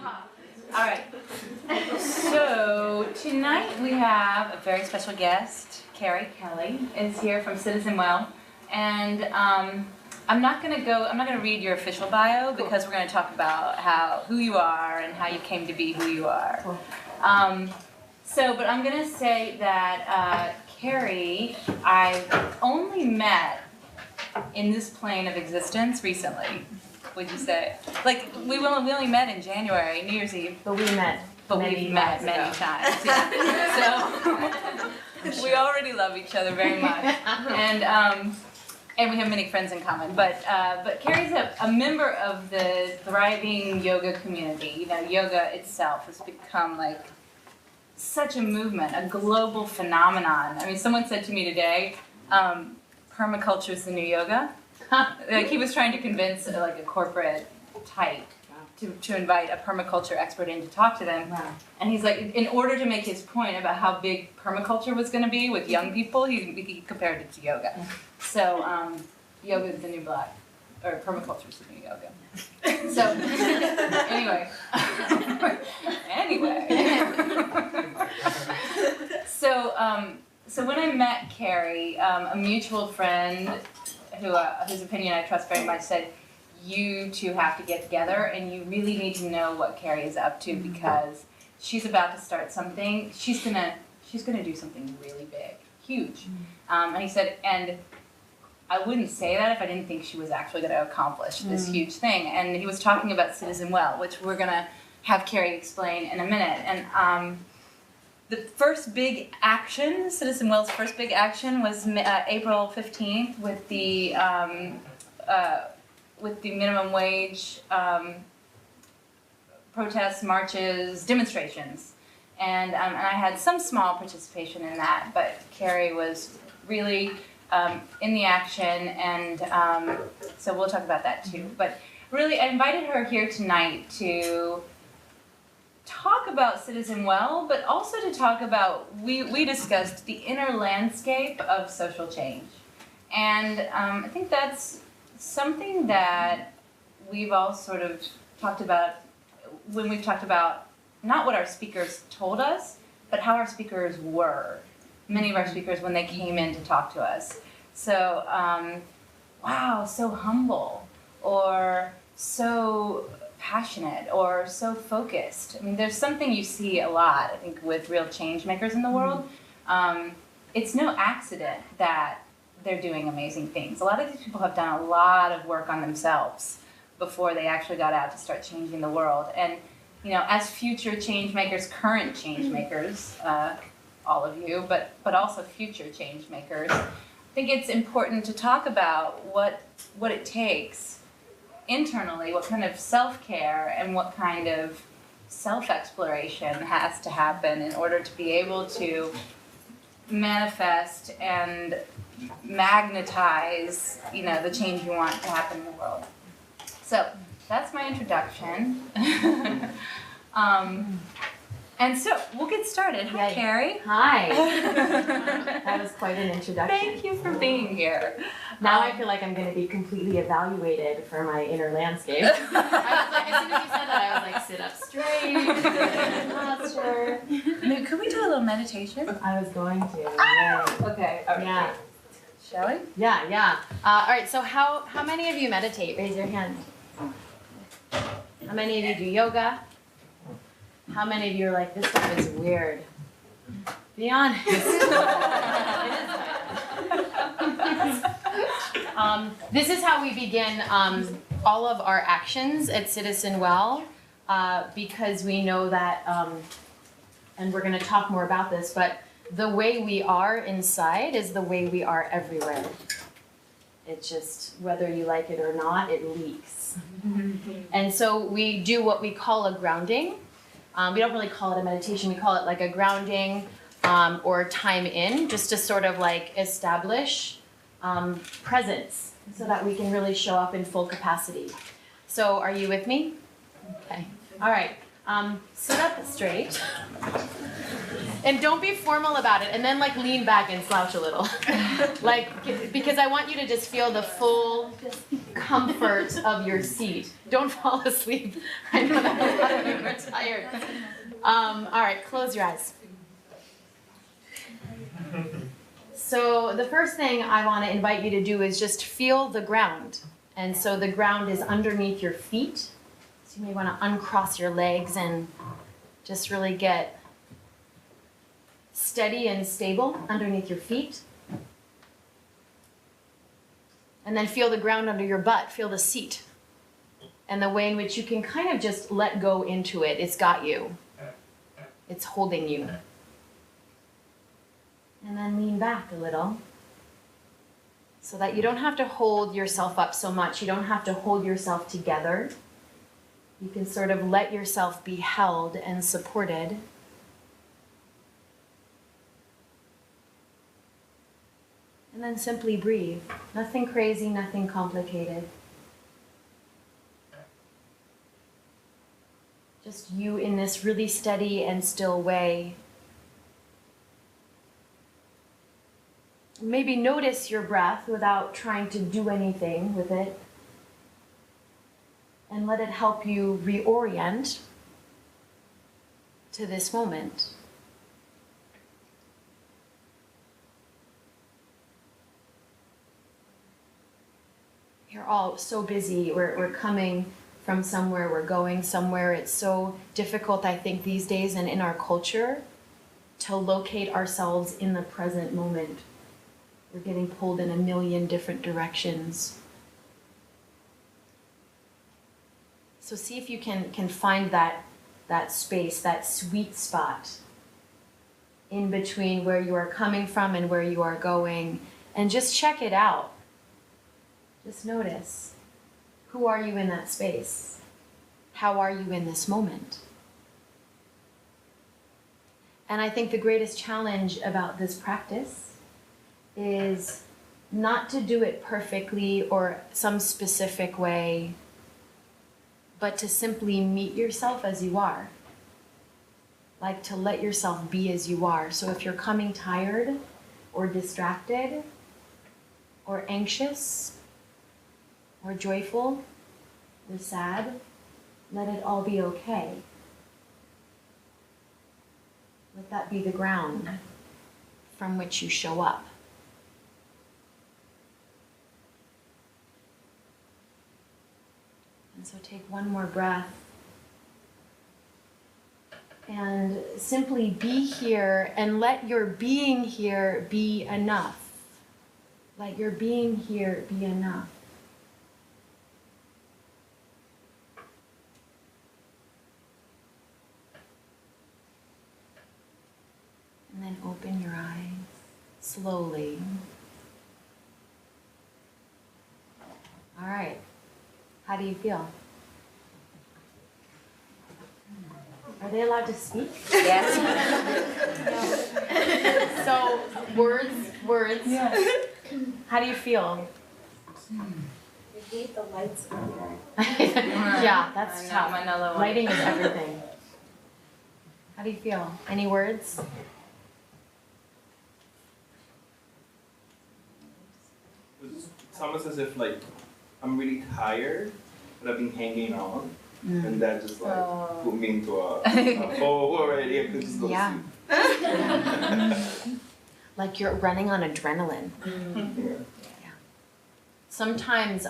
All right. So tonight we have a very special guest. Kerri Kelly is here from CTZNWELL, and I'm not going to read your official bio because we're going to talk about who you are and how you came to be who you are. But I'm going to say that Kerri, I've only met in this plane of existence recently. Would you say? Like we only met in January, New Year's Eve. But we've met many times. Yeah. So we already love each other very much, and we have many friends in common. But Kerri's a member of the thriving yoga community. You know, yoga itself has become like such a movement, a global phenomenon. I mean, someone said to me today, permaculture is the new yoga. Like he was trying to convince like a corporate type to invite a permaculture expert in to talk to them. Wow. And he's like, in order to make his point about how big permaculture was going to be with young people, he compared it to yoga. So yoga is the new black, or permaculture is the new yoga. So anyway. So when I met Kerri, a mutual friend whose opinion I trust very much said, you two have to get together and you really need to know what Kerri is up to because she's about to start something. She's gonna do something really big, huge. And he said, and I wouldn't say that if I didn't think she was actually going to accomplish this huge thing. And he was talking about CTZNWELL, which we're going to have Kerri explain in a minute. And the first big action, CTZNWELL's first big action was April 15th with the minimum wage protests, marches, demonstrations. And I had some small participation in that, but Kerri was really in the action, and so we'll talk about that too. But really, I invited her here tonight to talk about CTZNWELL, but also to talk about, we discussed the inner landscape of social change. And I think that's something that we've all sort of talked about when we've talked about not what our speakers told us, but how our speakers were. Many of our speakers when they came in to talk to us. So, wow, so humble, or so passionate, or so focused. I mean, there's something you see a lot, I think, with real change makers in the world. It's no accident that they're doing amazing things. A lot of these people have done a lot of work on themselves before they actually got out to start changing the world. And, you know, as future change makers, current change makers, all of you, but also future change makers, I think it's important to talk about what it takes internally, what kind of self-care and what kind of self-exploration has to happen in order to be able to manifest and magnetize, you know, the change you want to happen in the world. So that's my introduction. And so we'll get started. Hi, Kerri. Hi. That was quite an introduction. Thank you for being here. Now I feel like I'm going to be completely evaluated for my inner landscape. I was like, as soon as you said that, I was like, sit up straight, posture. Maybe, could we do a little meditation? I was going to. Yeah. Okay. All right. Yeah. Shall we? Yeah. All right. So how many of you meditate? Raise your hand. How many of you do yoga? How many of you are like, this stuff is weird? Be honest. It is. This is how we begin all of our actions at CTZNWELL because we know that, and we're going to talk more about this, but the way we are inside is the way we are everywhere. It's just, whether you like it or not, it leaks. And so we do what we call a grounding. We don't really call it a meditation, we call it like a grounding or time in, just to sort of like establish presence so that we can really show up in full capacity. So are you with me? Okay. All right. Sit up straight. And don't be formal about it, and then like lean back and slouch a little. Because I want you to just feel the full comfort of your seat. Don't fall asleep. I know that a lot of you are tired. All right, close your eyes. So the first thing I want to invite you to do is just feel the ground. And so the ground is underneath your feet. So you may want to uncross your legs and just really get steady and stable underneath your feet. And then feel the ground under your butt, feel the seat. And the way in which you can kind of just let go into it. It's got you. It's holding you. And then lean back a little so that you don't have to hold yourself up so much. You don't have to hold yourself together. You can sort of let yourself be held and supported. And then simply breathe. Nothing crazy, nothing complicated. Just you in this really steady and still way. Maybe notice your breath without trying to do anything with it. And let it help you reorient to this moment. You're all so busy. We're coming from somewhere, we're going somewhere. It's so difficult, I think, these days and in our culture to locate ourselves in the present moment. We're getting pulled in a million different directions. So see if you can find that space, that sweet spot in between where you are coming from and where you are going, and just check it out. Just notice, who are you in that space? How are you in this moment? And I think the greatest challenge about this practice is not to do it perfectly or some specific way, but to simply meet yourself as you are. Like to let yourself be as you are. So if you're coming tired or distracted or anxious or joyful or sad, let it all be okay. Let that be the ground from which you show up. And so take one more breath and simply be here and let your being here be enough. Let your being here be enough. And then open your eyes slowly. All right. How do you feel? Are they allowed to speak? Yes. So, words. Yes. How do you feel? I hate the lights on Yeah, that's I know, tough. Manila one. Lighting is everything. How do you feel? Any words? It's almost as if like I'm really tired, but I've been hanging on, and that just like put me into a hole already. I could just go sleep. Like you're running on adrenaline. Yeah. Sometimes,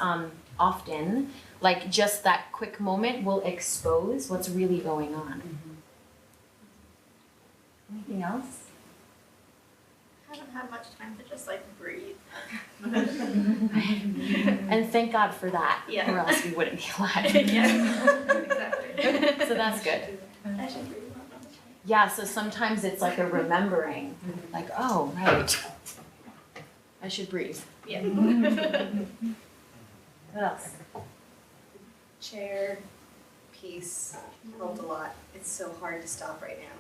often, like just that quick moment will expose what's really going on. Anything else? I haven't had much time to just like breathe. And thank God for that, Yeah. or else we wouldn't be alive. Yeah, exactly. So that's good. I should breathe more. Yeah, so sometimes it's like a remembering, like, oh, right, I should breathe. Yeah. What else? Chair piece helped a lot. It's so hard to stop right now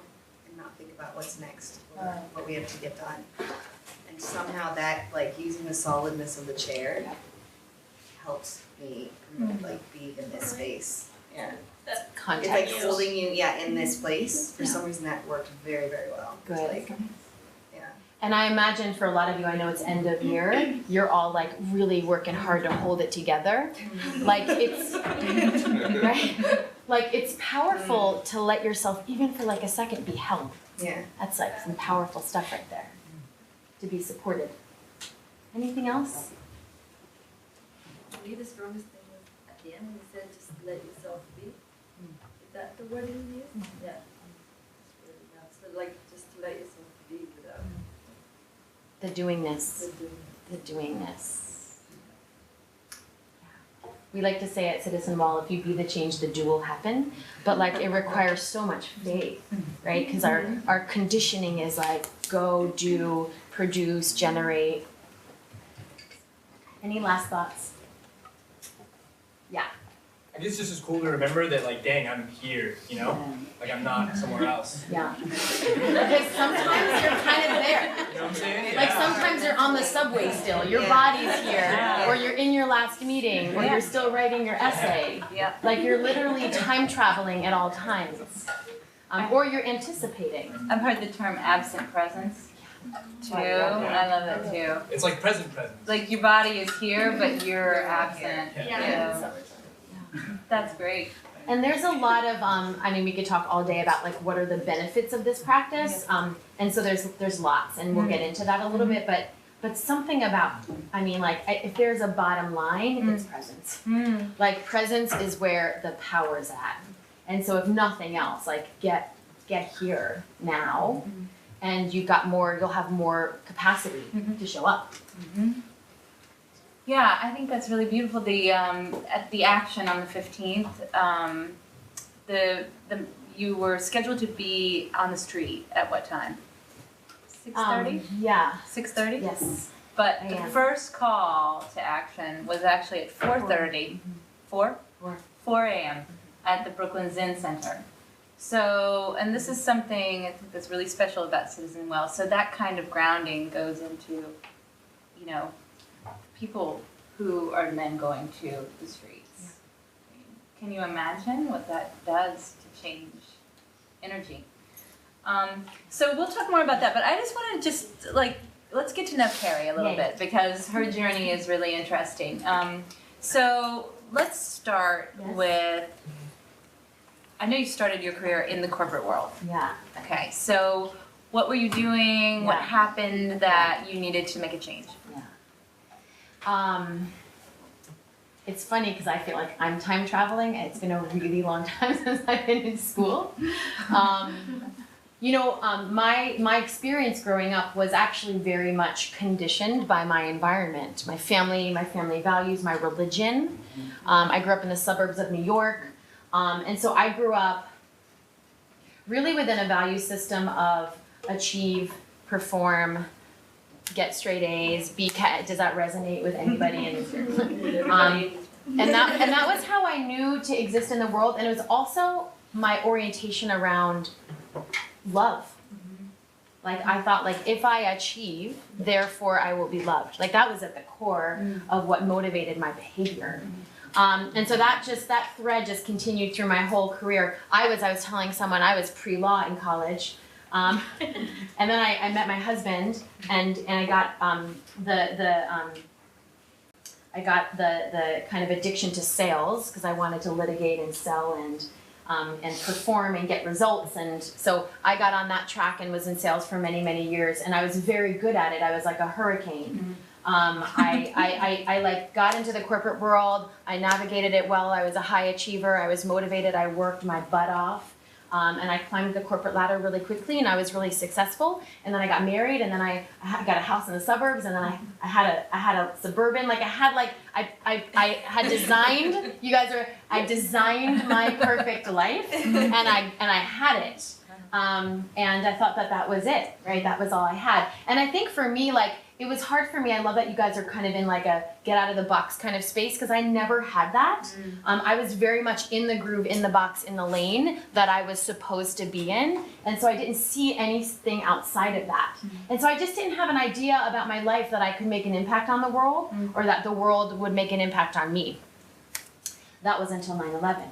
and not think about what's next or what we have to get done. And somehow that, like using the solidness of the chair helps me like be in this space. Yeah. It's like Context. holding you, in this place. For some reason that worked very, very well. It's Good. like, yeah. And I imagine for a lot of you, I know it's end of year, you're all like really working hard to hold it together. Like it's, right? like it's powerful to let yourself, even for like a second, be held. Yeah. That's like some powerful stuff right there. To be supported. Anything else? For me, the strongest thing was at the end when you said just let yourself be. Is that the word you used? Yeah. It's really nice. So like just to let yourself be without The doingness. the doing. The doingness. We like to say at CTZNWELL, if you be the change, the do will happen. But like it requires so much faith, right? Because our conditioning is like go, do, produce, generate. Any last thoughts? Yeah. I guess it's just cool to remember that, like, dang, I'm here, you know? Like, I'm not somewhere else. Yeah. Because sometimes you're kind of there. You know what I'm saying? Like Yeah. sometimes you're on the subway still, your Yeah. body's here, Yeah. or you're in your last meeting, or you're still writing your essay. Yeah. Like you're literally time traveling at all times. Or you're anticipating. I've heard the term absent presence too. I love that too. It's like present. Like your body is here, but you're absent. Yeah. That's great. And there's a lot of, I mean, we could talk all day about like what are the benefits of this practice. And so there's lots, and we'll get into that a little bit. But something about, I mean, like if there's a bottom line, it's presence. Like presence is where the power's at. And so if nothing else, like get here now, and you'll have more capacity to show up. Yeah, I think that's really beautiful. The at the action on the 15th, you were scheduled to be on the street at what time? 6:30. Yeah. 6:30. Yes. But I the am. first call to action was actually at 4:30. 4 a.m. at the Brooklyn Zen Center. So, and this is something I think that's really special about CTZNWELL. So that kind of grounding goes into, you know, people who are then going to the streets. Can you imagine what that does to change energy? So we'll talk more about that, but I just want to let's get to know Kerri a little bit because her journey is really interesting. So let's start with, I know you started your career in the corporate world. Yeah. Okay, so what were you doing? What Yeah. happened that you needed to make a change? It's funny because I feel like I'm time traveling. It's been a really long time since I've been in school. My experience growing up was actually very much conditioned by my environment, my family values, my religion. I grew up in the suburbs of New York. And so I grew up really within a value system of achieve, perform, get straight A's, does that resonate with anybody in this room? And that was how I knew to exist in the world, and it was also my orientation around love. Like I thought, like if I achieve, therefore I will be loved. Like that was at the core of what motivated my behavior. And so that thread just continued through my whole career. I was telling someone I was pre-law in college. And then I met my husband, and I got the kind of addiction to sales because I wanted to litigate and sell and perform and get results. And so I got on that track and was in sales for many, many years, and I was very good at it. I was like a hurricane. I like got into the corporate world. I navigated it well. I was a high achiever. I was motivated. I worked my butt off. And I climbed the corporate ladder really quickly, and I was really successful. And then I got married, and then I got a house in the suburbs, and then I had a suburban. Like I had designed. I designed my perfect life, and I had it. And I thought that was it, right? That was all I had. And I think for me, like, it was hard for me. I love that you guys are kind of in like a get out of the box kind of space because I never had that. I was very much in the groove, in the box, in the lane that I was supposed to be in. And so I didn't see anything outside of that. And so I just didn't have an idea about my life that I could make an impact on the world or that the world would make an impact on me. That was until 9/11.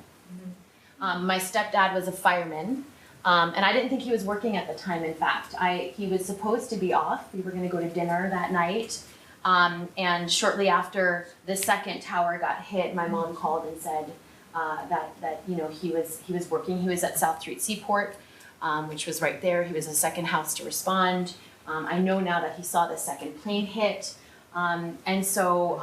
My stepdad was a fireman. And I didn't think he was working at the time, in fact. He was supposed to be off. We were going to go to dinner that night. And shortly after the second tower got hit, my mom called and said, that you know he was working. He was at South Street Seaport, which was right there. He was the second house to respond. I know now that he saw the second plane hit, and so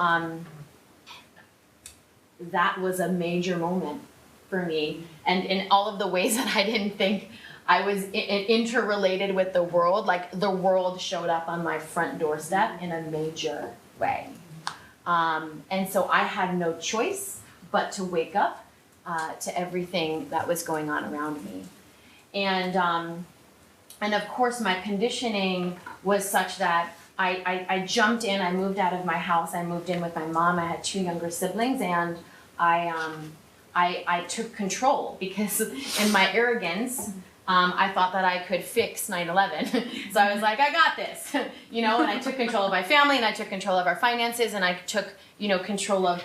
that was a major moment for me, and in all of the ways that I didn't think I was interrelated with the world, like the world showed up on my front doorstep in a major way. And so I had no choice but to wake up to everything that was going on around me. And of course my conditioning was such that I jumped in, I moved out of my house, I moved in with my mom, I had 2 younger siblings, and I took control because in my arrogance, I thought that I could fix 9/11. So I was like, I got this, you know, and I took control of my family, and I took control of our finances, and I took, you know, control of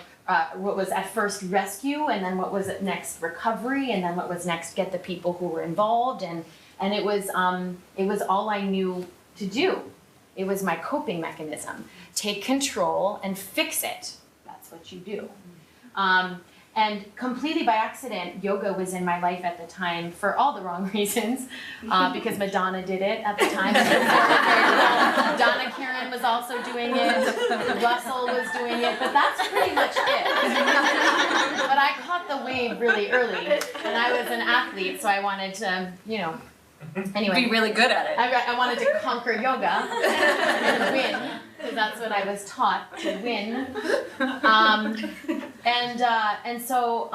what was at first rescue, and then what was at next recovery, and then what was next get the people who were involved, and it was all I knew to do. It was my coping mechanism. Take control and fix it. That's what you do. And completely by accident, yoga was in my life at the time for all the wrong reasons, because Madonna did it at the time. Donna Karen was also doing it, Russell was doing it, but that's pretty much it. But I caught the wave really early, and I was an athlete, so I wanted to, you know, anyway. Be really good at it. I wanted to conquer yoga and win, because that's what I was taught, to win. And so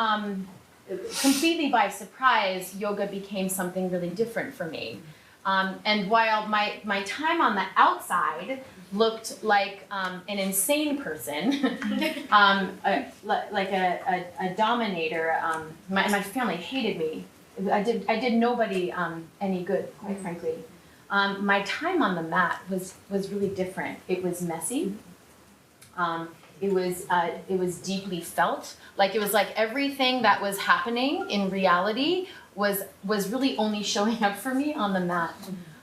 completely by surprise, yoga became something really different for me. And while my time on the outside looked like an insane person, like a dominator, my family hated me. I did nobody any good, quite frankly. My time on the mat was really different. It was messy. It was deeply felt. Like it was like everything that was happening in reality was really only showing up for me on the mat.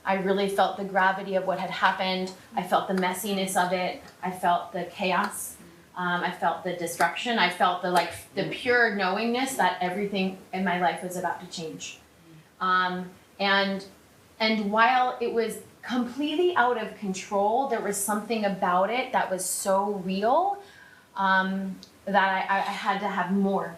I really felt the gravity of what had happened. I felt the messiness of it. I felt the chaos. I felt the destruction. I felt the pure knowingness that everything in my life was about to change. And while it was completely out of control, there was something about it that was so real that I had to have more.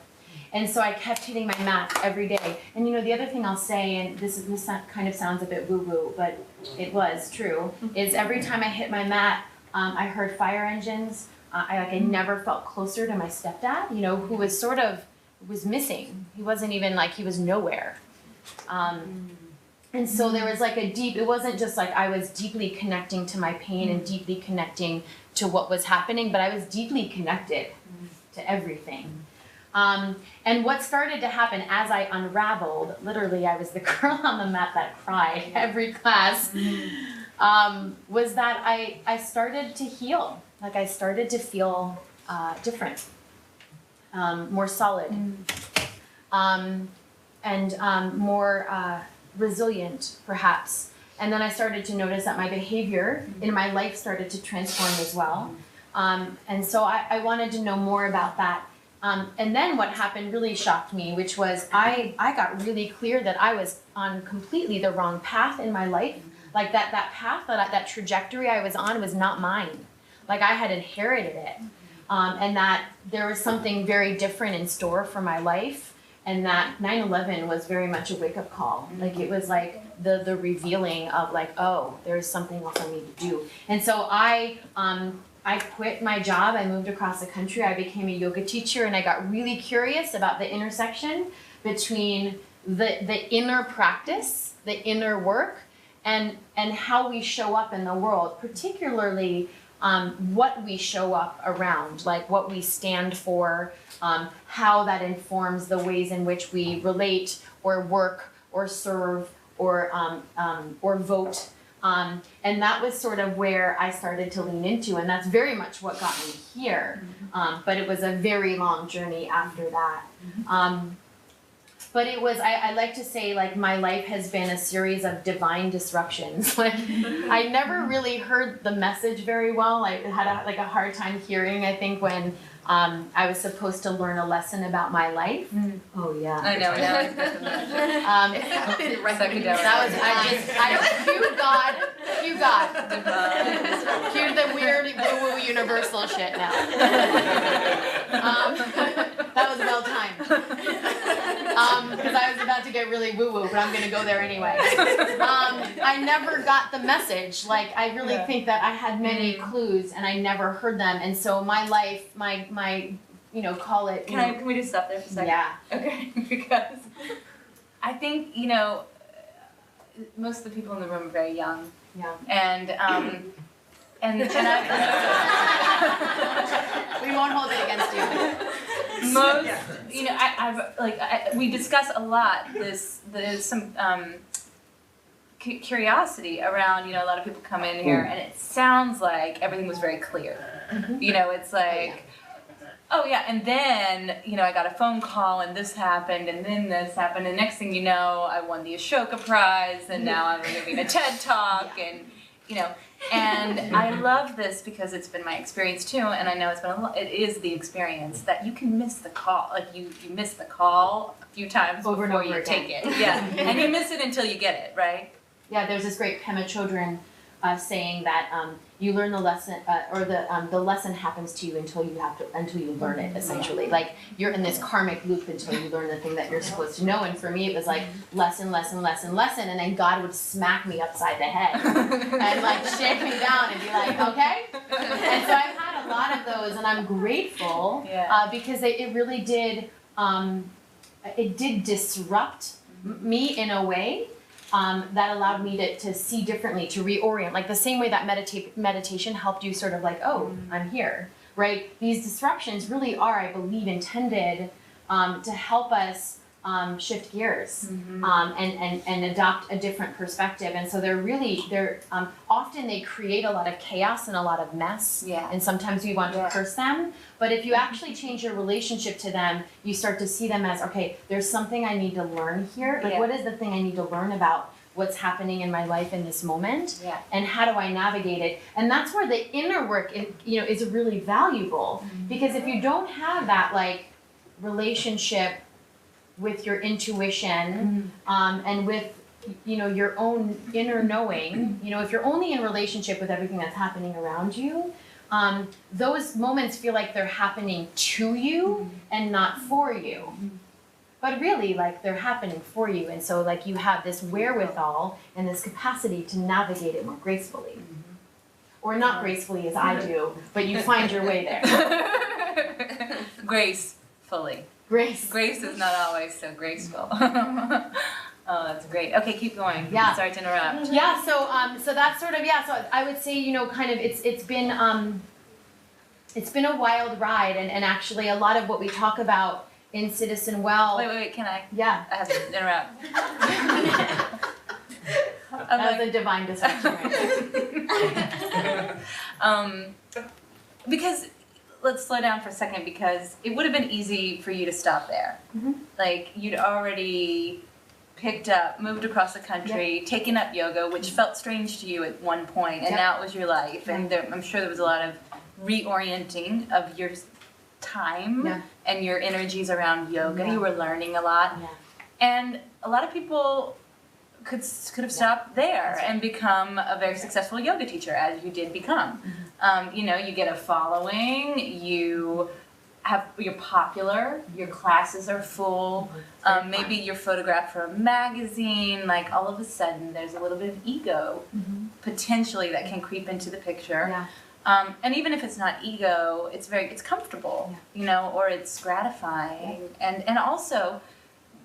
And so I kept hitting my mat every day. And you know, the other thing I'll say, and this kind of sounds a bit woo-woo, but it was true, is every time I hit my mat, I heard fire engines. I never felt closer to my stepdad, you know, who was missing. He wasn't even he was nowhere. And so there was it wasn't just like I was deeply connecting to my pain and deeply connecting to what was happening, but I was deeply connected to everything. And what started to happen as I unraveled, literally I was the girl on the mat that cried every class, was that I started to heal. Like I started to feel different, more solid, and more resilient, perhaps. And then I started to notice that my behavior in my life started to transform as well. And so I wanted to know more about that. And then what happened really shocked me, which was I got really clear that I was on completely the wrong path in my life. Like that path, that trajectory I was on was not mine. Like I had inherited it. And that there was something very different in store for my life. And that 9/11 was very much a wake-up call. Like it was like the revealing of oh, there's something else I need to do. And so I quit my job. I moved across the country. I became a yoga teacher, and I got really curious about the intersection between the inner practice, the inner work, and how we show up in the world, particularly what we show up around, like what we stand for, how that informs the ways in which we relate or work or serve or vote. And that was sort of where I started to lean into, and that's very much what got me here. But it was a very long journey after that. But it was, I like to say, my life has been a series of divine disruptions. I never really heard the message very well. I had a hard time hearing, I think, when I was supposed to learn a lesson about my life. Oh yeah. I know, now it's psychedelic. That was cue God. Cue the weird woo-woo universal shit now. That was well timed. Because I was about to get really woo-woo, but I'm gonna go there anyway. I never got the message. Like, I really think that I had many clues and I never heard them. And so my life, my call it. Can we just stop there for a second? Yeah. Okay, because I think, most of the people in the room are very young. Yeah. And I We won't hold it against you. most, we discuss a lot there's some curiosity around, a lot of people come in here and it sounds like everything was very clear. It's like, oh yeah, and then, I got a phone call and this happened and then this happened and next thing you know, I won the Ashoka Prize and now I'm giving a TED Talk and, and I love this because it's been my experience too, and I know it is the experience that you can miss the call, like you miss the call a few times Over and before over you again. take it, yeah, and you miss it until you get it, right? Yeah, there's this great Pema Chodron saying that you learn the lesson, or the lesson happens to you until you learn it. Essentially, like you're in this karmic loop until you learn the thing that you're supposed to know. And for me, it was like lesson, and then God would smack me upside the head and like shake me down and be like, okay. And so I've had a lot of those, and I'm grateful because it really did. It did disrupt me in a way. That allowed me to see differently, to reorient, like the same way that meditation helped you sort of like, oh, I'm here, right? These disruptions really are, I believe, intended to help us shift gears and adopt a different perspective. And so often they create a lot of chaos and a lot of mess. Yeah. And sometimes we want to curse them. But if you actually change your relationship to them, you start to see them as, okay, there's something I need to learn here. Like, what is the thing I need to learn about what's happening in my life in this moment? Yeah. And how do I navigate it? And that's where the inner work is really valuable. Because if you don't have that like relationship with your intuition and with your own inner knowing, if you're only in relationship with everything that's happening around you, those moments feel like they're happening to you and not for you. But really, like, they're happening for you. And so, like, you have this wherewithal and this capacity to navigate it more gracefully. Or not gracefully as I do, but you find your way there. Gracefully. Grace. Grace is not always so graceful. Oh, that's great. Okay, keep going. Yeah. Sorry to interrupt. Yeah, so that's sort of, so I would say, kind of it's been a wild ride, and actually a lot of what we talk about in CTZNWELL. Wait, can I? Yeah. I have to interrupt. That was a divine disruption, right? Because, let's slow down for a second, because it would have been easy for you to stop there. Like, you'd already moved across the country, taken up yoga, which felt strange to you at one point, and now it was your life. And I'm sure there was a lot of reorienting of your time and your energies around yoga. You were learning a lot. And a lot of people could have stopped there and become a very successful yoga teacher, as you did become. You get a following, you're popular, your classes are full, maybe you're photographed for a magazine, like all of a sudden there's a little bit of ego potentially that can creep into the picture. And even if it's not ego, it's comfortable, or it's gratifying. And also,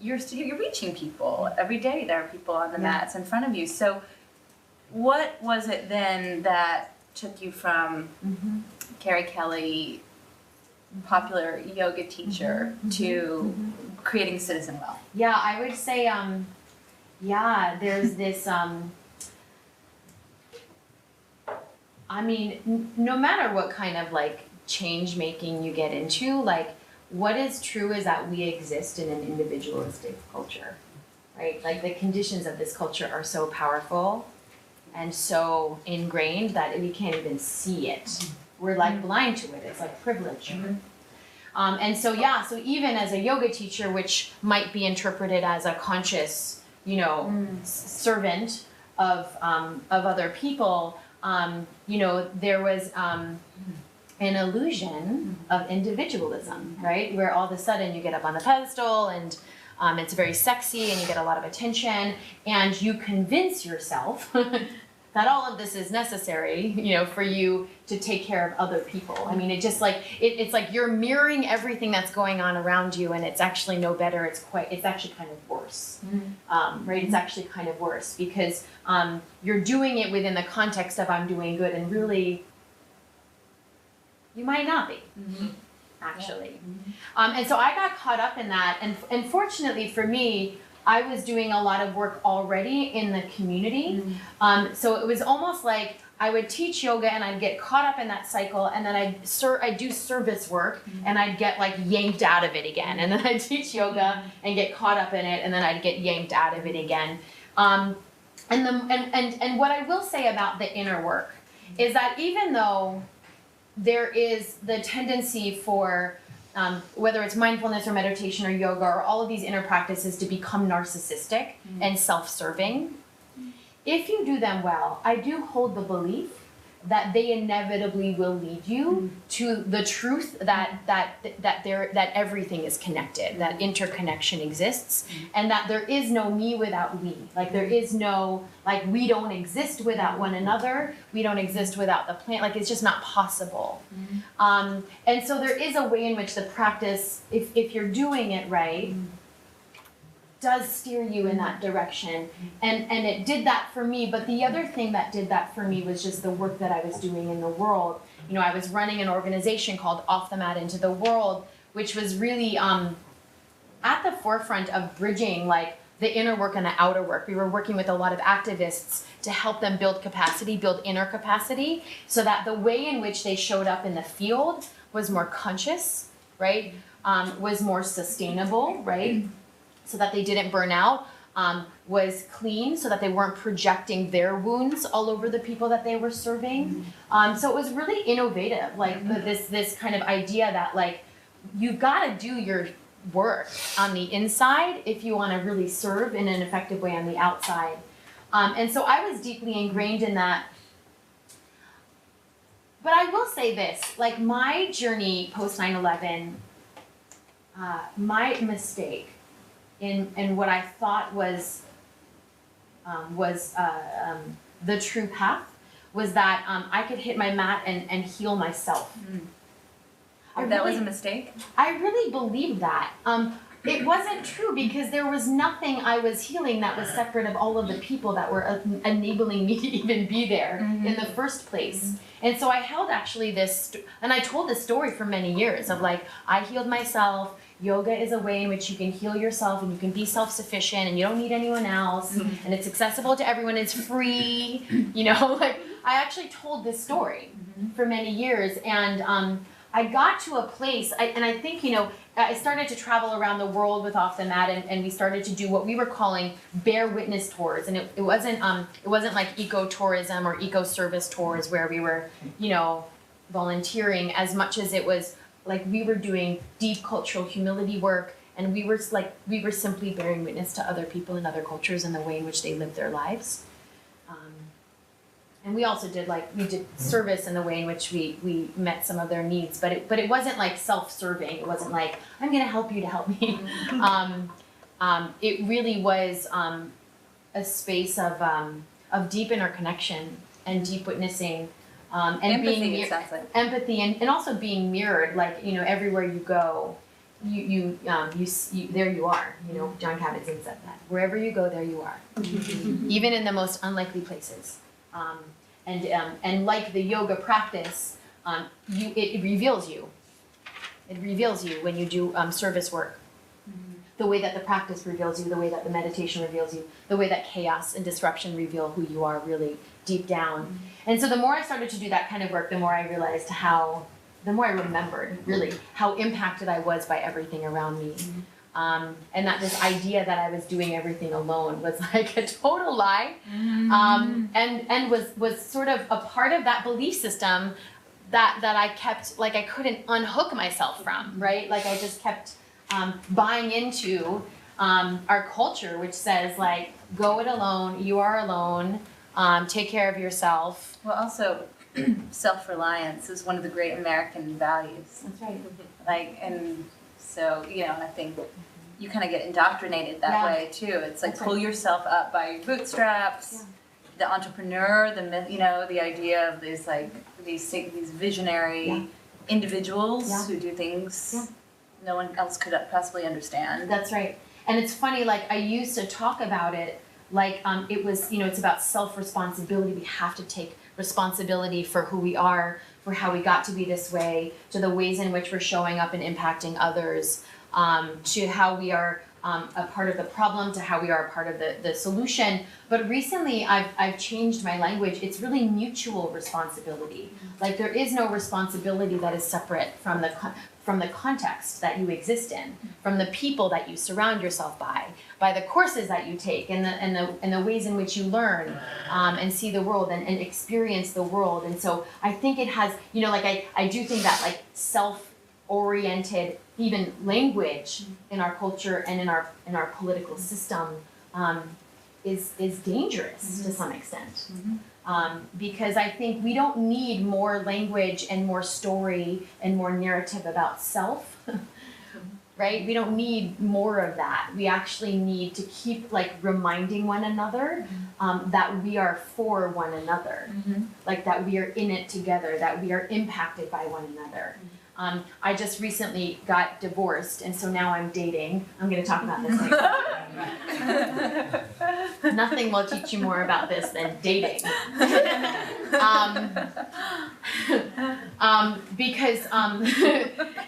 you're reaching people. Every day there are people on the mats in front of you. So what was it then that took you from Kerri Kelly, popular yoga teacher, to creating CTZNWELL? Yeah, I would say, there's this, no matter what kind of like change making you get into, like what is true is that we exist in an individualistic culture, right? Like the conditions of this culture are so powerful and so ingrained that we can't even see it. We're like blind to it. It's like privilege. And so yeah, so even as a yoga teacher, which might be interpreted as a conscious, you know, servant of other people, you know, there was an illusion of individualism, right? Where all of a sudden you get up on the pedestal and it's very sexy and you get a lot of attention and you convince yourself that all of this is necessary, you know, for you to take care of other people. I mean, it just like, it's like you're mirroring everything that's going on around you and it's actually no better, it's actually kind of worse, right? It's actually kind of worse because you're doing it within the context of I'm doing good and really, you might not be, actually. And so I got caught up in that and fortunately for me, I was doing a lot of work already in the community. So it was almost like I would teach yoga and I'd get caught up in that cycle and then I'd do service work and I'd get like yanked out of it again. And then I'd teach yoga and get caught up in it and then I'd get yanked out of it again. And what I will say about the inner work is that even though there is the tendency for whether it's mindfulness or meditation or yoga or all of these inner practices to become narcissistic and self-serving. If you do them well, I do hold the belief that they inevitably will lead you to the truth that everything is connected, that interconnection exists, and that there is no me without we. Like there is no, like we don't exist without one another, we don't exist without the plant, like it's just not possible. And so there is a way in which the practice, if you're doing it right, does steer you in that direction. And it did that for me, but the other thing that did that for me was just the work that I was doing in the world. You know, I was running an organization called Off the Mat Into the World, which was really at the forefront of bridging like the inner work and the outer work. We were working with a lot of activists to help them build capacity, build inner capacity, so that the way in which they showed up in the field was more conscious, right? Was more sustainable, right? So that they didn't burn out, was clean, so that they weren't projecting their wounds all over the people that they were serving. So it was really innovative, like this kind of idea that like, you've got to do your work on the inside if you want to really serve in an effective way on the outside. And so I was deeply ingrained in that. But I will say this, like my journey post 9/11, my mistake in what I thought was the true path was that I could hit my mat and heal myself. That was a mistake? I really believed that. It wasn't true because there was nothing I was healing that was separate of all of the people that were enabling me to even be there in the first place. And so I held actually this, and I told this story for many years of like, I healed myself. Yoga is a way in which you can heal yourself and you can be self-sufficient and you don't need anyone else and it's accessible to everyone, it's free, you know, like I actually told this story for many years and I got to a place, and I think, you know, I started to travel around the world with Off the Mat and we started to do what we were calling bear witness tours and it wasn't like eco-tourism or eco-service tours where we were, you know, volunteering as much as it was like we were doing deep cultural humility work and we were simply bearing witness to other people in other cultures and the way in which they live their lives. And we also did we did service in the way in which we met some of their needs, but it wasn't like self-serving. It wasn't like, I'm gonna help you to help me. It really was a space of deep interconnection and deep witnessing. And empathy, being it sounds like. empathy and also being mirrored, like, you know, everywhere you go, you there you are. You know, John Kabat-Zinn said that. Wherever you go, there you are. Even in the most unlikely places. And like the yoga practice, it reveals you. It reveals you when you do service work. The way that the practice reveals you, the way that the meditation reveals you, the way that chaos and disruption reveal who you are really deep down. And so the more I started to do that kind of work, the more I realized the more I remembered really how impacted I was by everything around me. And that this idea that I was doing everything alone was like a total lie. And was sort of a part of that belief system that I kept, like I couldn't unhook myself from, right? Like I just kept buying into our culture, which says like, go it alone, you are alone, take care of yourself. Well, also, self-reliance is one of the great American values. That's right. Like, and so, you know, I think you kind of get indoctrinated that Yeah. way too. It's like That's pull right. yourself up by your bootstraps. Yeah. The entrepreneur, the myth, you know, the idea of these like these visionary Yeah. individuals Yeah. who do things Yeah. no one else could possibly understand. That's right. And it's funny, like I used to talk about it like it was, you know, it's about self-responsibility. We have to take responsibility for who we are, for how we got to be this way, to the ways in which we're showing up and impacting others, to how we are a part of the problem, to how we are a part of the solution. But recently I've changed my language. It's really mutual responsibility. Like there is no responsibility that is separate from the context that you exist in, from the people that you surround yourself by the courses that you take, and the ways in which you learn and see the world and experience the world. And so I think it has, you know, like I do think that like self-oriented even language in our culture and in our political system is dangerous to some extent. Because I think we don't need more language and more story and more narrative about self, right? We don't need more of that. We actually need to keep like reminding one another that we are for one another, like that we are in it together, that we are impacted by one another. I just recently got divorced, and so now I'm dating. I'm going to talk about this later. Nothing will teach you more about this than dating. Because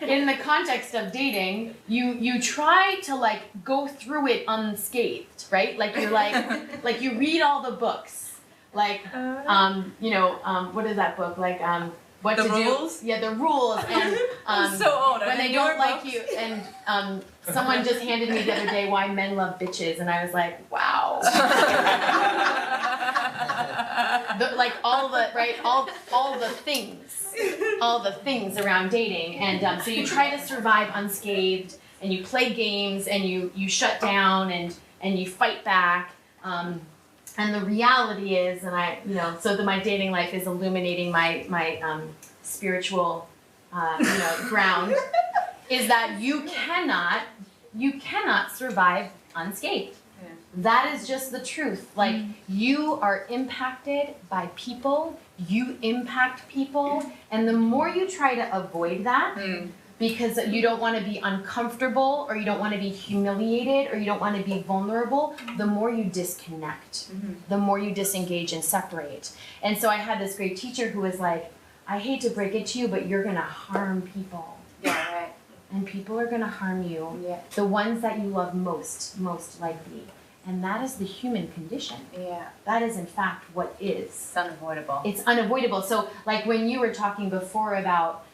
in the context of dating, you try to like go through it unscathed, right? Like you're like you read all the books, like you know, what is that book like? What The to rules? do? Yeah, the rules. And I'm so old. when they don't like you, and someone just handed me the other day Why Men Love Bitches, and I was like, wow. Like all the things around dating, and so you try to survive unscathed, and you play games, and you shut down, and you fight back. And the reality is, and I, you know, so my dating life is illuminating my spiritual, you know, ground, is that you cannot survive unscathed. Yeah. That is just the truth. Like you are impacted by people, you impact people, and the more you try to avoid that, because you don't want to be uncomfortable, or you don't want to be humiliated, or you don't want to be vulnerable, the more you disconnect, the more you disengage and separate. And so I had this great teacher who was like, I hate to break it to you, but you're going to harm people. Yeah, right. And people are going to harm you. Yeah. The ones that you love most likely. And that is the human condition. Yeah. That is in fact what is. It's unavoidable. It's unavoidable. So like when you were talking before about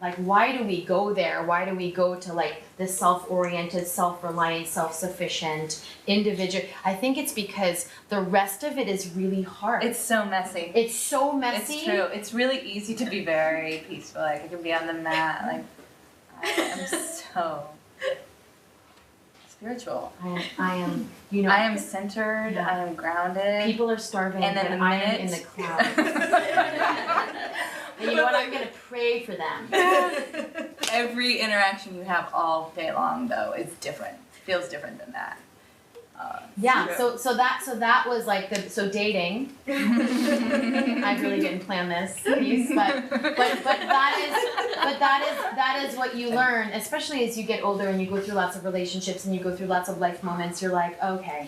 like why do we go there? Why do we go to like the self-oriented, self-reliant, self-sufficient individual? I think it's because the rest of it is really hard. It's so messy. It's so messy. It's true. It's really easy to be very peaceful. Like I can be on the mat. Like I am so spiritual. I am, you know. I am centered. Yeah. I am grounded. People are starving, And then but the I am in minute- the clouds. And you know what? I'm going to pray for them. Every interaction you have all day long, though, is different. Feels different than that. Yeah. So that was like dating. I really didn't plan this piece, but that is what you learn, especially as you get older and you go through lots of relationships and you go through lots of life moments. You're like, okay,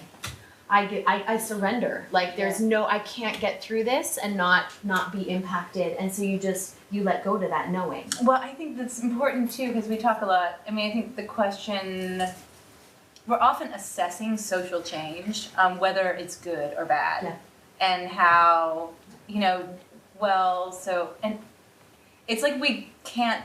I surrender. Like there's no, I can't get through this and not be impacted, and so you let go to that knowing. Well, I think that's important too because we talk a lot. I mean, I think the question. We're often assessing social change, whether it's good or bad, Yeah. and how, you know, and it's like we can't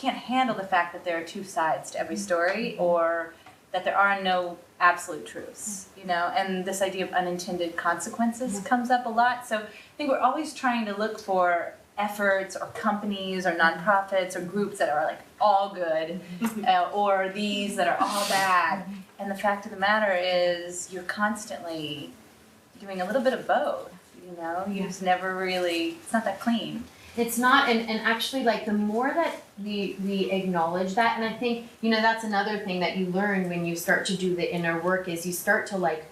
handle the fact that there are two sides to every story, or that there are no absolute truths, you know, and this idea of unintended consequences comes up a lot. So I think we're always trying to look for efforts or companies or nonprofits or groups that are like all good or these that are all bad. And the fact of the matter is you're constantly doing a little bit of both, you know, you just never really, it's not that clean. It's not, and actually, like, the more that we acknowledge that, and I think, you know, that's another thing that you learn when you start to do the inner work is you start to, like,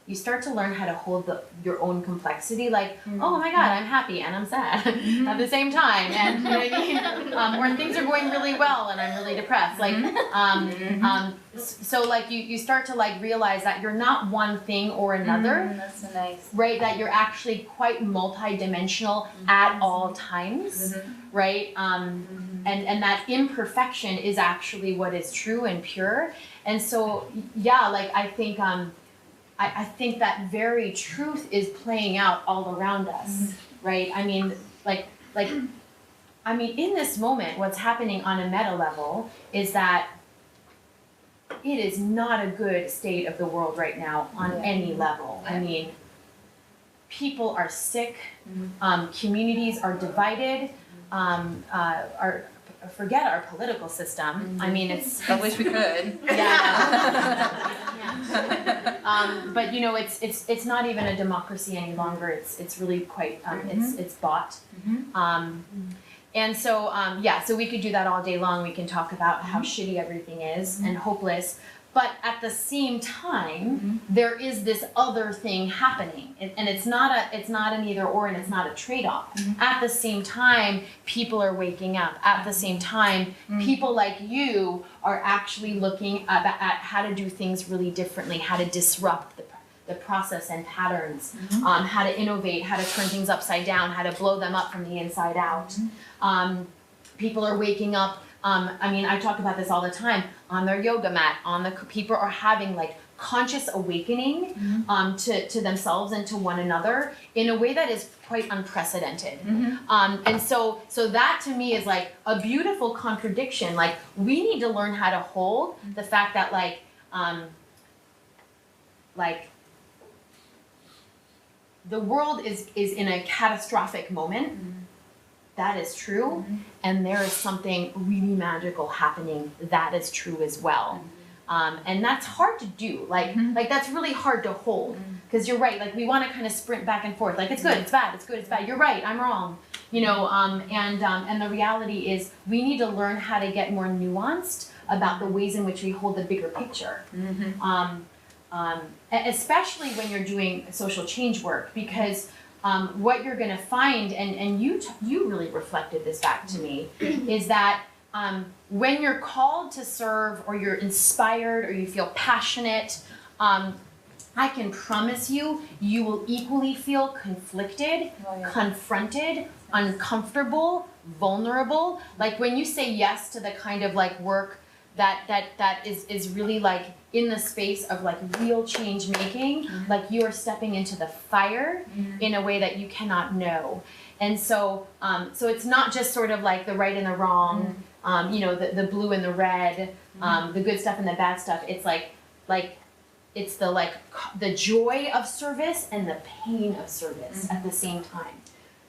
you start to learn how to hold your own complexity, like, oh my God, I'm happy and I'm sad at the same time, and you know what I mean? Or things are going really well and I'm really depressed, like, so like you start to like realize that you're not one thing or another, That's so nice. right? That you're actually quite multidimensional at all times, right? And that imperfection is actually what is true and pure, and so yeah, like I think that very truth is playing out all around us, right? I mean, in this moment, what's happening on a meta level is that it is not a good state of the world right now on any level. I mean, people are sick, communities are divided, forget our political system. I mean, I wish we could. Yeah. But you know, it's not even a democracy any longer. It's really quite it's bought. And so so we could do that all day long. We can talk about how shitty everything is and hopeless. But at the same time, there is this other thing happening, and it's not an either or, and it's not a trade-off. At the same time, people are waking up. At the same time, people like you are actually looking at how to do things really differently, how to disrupt the process and patterns, how to innovate, how to turn things upside down, how to blow them up from the inside out. People are waking up. I mean, I talk about this all the time on their yoga mat. People are having like conscious awakening to themselves and to one another in a way that is quite unprecedented. And so that to me is like a beautiful contradiction. Like we need to learn how to hold the fact that like the world is in a catastrophic moment. That is true, and there is something really magical happening. That is true as well, and that's hard to do. Like that's really hard to hold because you're right. Like we want to kind of sprint back and forth. Like it's good, it's bad, it's good, it's bad. You're right, I'm wrong. You know, and the reality is we need to learn how to get more nuanced about the ways in which we hold the bigger picture. Especially when you're doing social change work, because what you're going to find, and you really reflected this back to me, is that when you're called to serve, or you're inspired, or you feel passionate, I can promise you, you will equally feel conflicted, confronted, uncomfortable, vulnerable. Like when you say yes to the kind of like work that is really like in the space of like real change making, like you are stepping into the fire in a way that you cannot know. And so so it's not just sort of like the right and the wrong, you know, the blue and the red, the good stuff and the bad stuff. It's like it's the joy of service and the pain of service at the same time.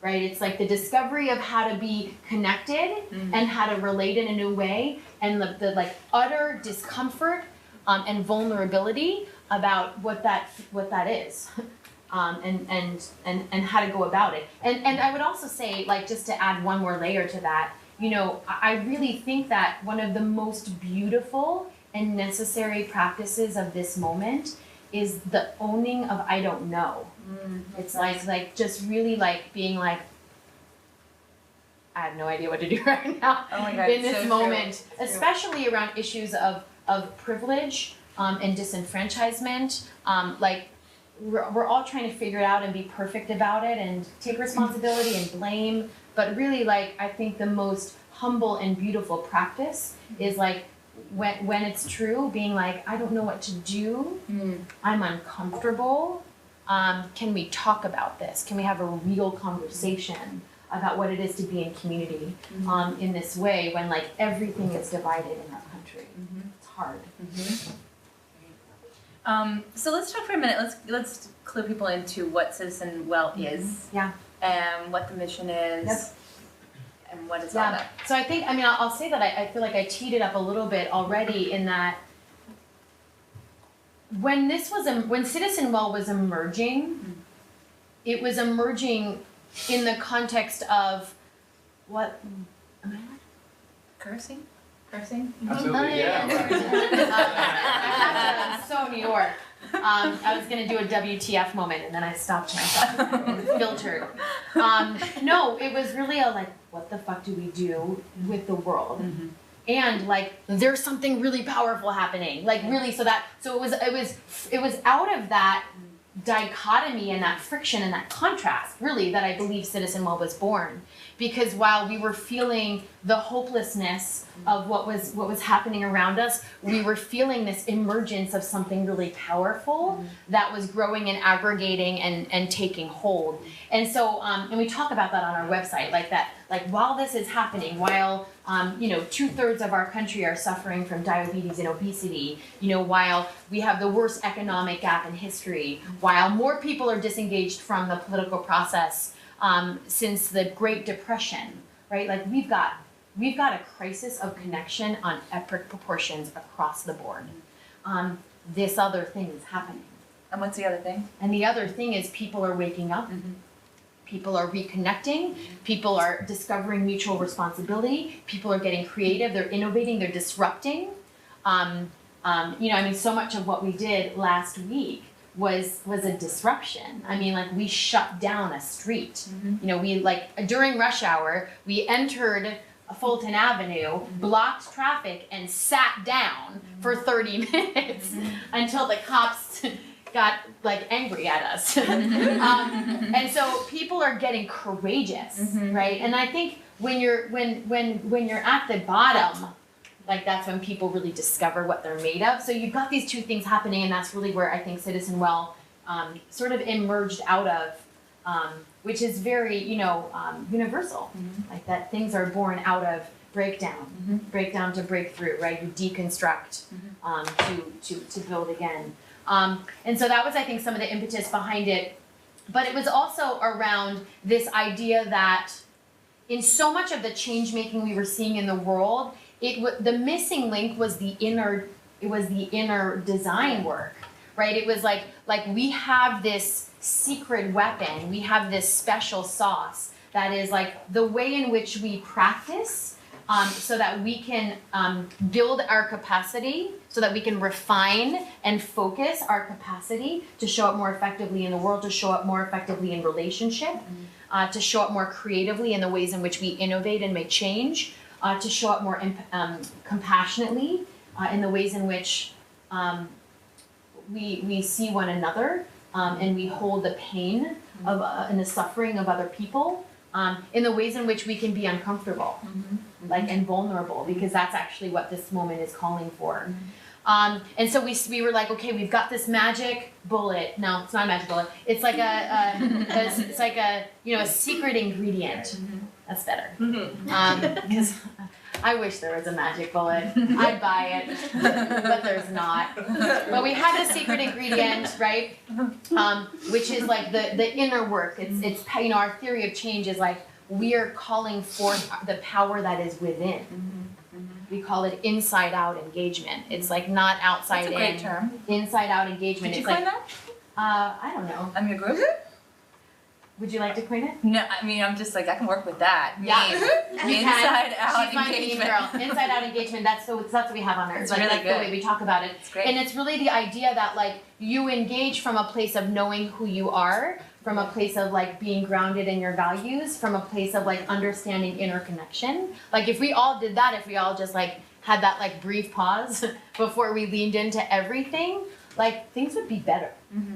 Right? It's like the discovery of how to be connected and how to relate in a new way, and the like utter discomfort and vulnerability about what that is, and how to go about it. And I would also say, like, just to add one more layer to that, you know, I really think that one of the most beautiful and necessary practices of this moment is the owning of I don't know. It's like just really like being like, I have no idea what to do right now in this moment, especially around issues of privilege and disenfranchisement. Like we're all trying to figure it out and be perfect about it and take responsibility and blame. But really, like, I think the most humble and beautiful practice is like when it's true, being like, I don't know what to do. I'm uncomfortable. Can we talk about this? Can we have a real conversation about what it is to be in community in this way when like everything is divided in our country? It's hard. So let's talk for a minute. Let's clue people into what CTZNWELL is. Yeah. And what the mission is. Yep. And what it's all about. So I think, I'll say that I feel like I teed it up a little bit already in that when CTZNWELL was emerging, it was emerging in the context of what, am I allowed? Cursing? Cursing? Absolutely, yeah. So New York. I was gonna do a WTF moment and then I stopped myself, filtered. No, it was really a like, what the fuck do we do with the world? And like, there's something really powerful happening. Like really, so it was out of that dichotomy and that friction and that contrast, really, that I believe CTZNWELL was born. Because while we were feeling the hopelessness of what was happening around us, we were feeling this emergence of something really powerful that was growing and aggregating and taking hold. And so, and we talk about that on our website, like while this is happening, while 2/3 of our country are suffering from diabetes and obesity, while we have the worst economic gap in history, while more people are disengaged from the political process since the Great Depression, right? Like we've got a crisis of connection on epic proportions across the board. This other thing is happening. And what's the other thing? And the other thing is people are waking up. People are reconnecting. People are discovering mutual responsibility. People are getting creative. They're innovating. They're disrupting. So much of what we did last week was a disruption. We shut down a street. We during rush hour, we entered Fulton Avenue, blocked traffic, and sat down for 30 minutes until the cops got angry at us. And so people are getting courageous, right? And I think when you're at the bottom, that's when people really discover what they're made of. So you've got these two things happening, and that's really where I think CTZNWELL sort of emerged out of, which is very, universal. That things are born out of breakdown, breakdown to breakthrough, right? You deconstruct to build again. And so that was, I think, some of the impetus behind it. But it was also around this idea that in so much of the change making we were seeing in the world, the missing link was the inner design work, right? It was like we have this secret weapon, we have this special sauce that is the way in which we practice so that we can build our capacity, so that we can refine and focus our capacity to show up more effectively in the world, to show up more effectively in relationship, to show up more creatively in the ways in which we innovate and make change, to show up more compassionately in the ways in which we see one another and we hold the pain of and the suffering of other people, in the ways in which we can be uncomfortable, and vulnerable, because that's actually what this moment is calling for. And so we were like, okay, we've got this magic bullet. No, it's not a magic bullet. It's like a secret ingredient. That's better. Because I wish there was a magic bullet. I'd buy it, but there's not. But we have a secret ingredient, right? Which is the inner work. It's our theory of change is we are calling forth the power that is within. We call it inside out engagement. It's not outside in. That's a great term. Inside out engagement. Did you coin that? I don't know. I'm your group? Would you like to coin it? No, I'm just I can work with that. Yeah. Inside out She's my engagement. girl. Inside out engagement. That's what we have on there. It's That's really the good. way we talk about it. It's great. And it's really the idea that you engage from a place of knowing who you are, from a place of being grounded in your values, from a place of understanding interconnection. If we all did that, if we all just had that brief pause before we leaned into everything, things would be better.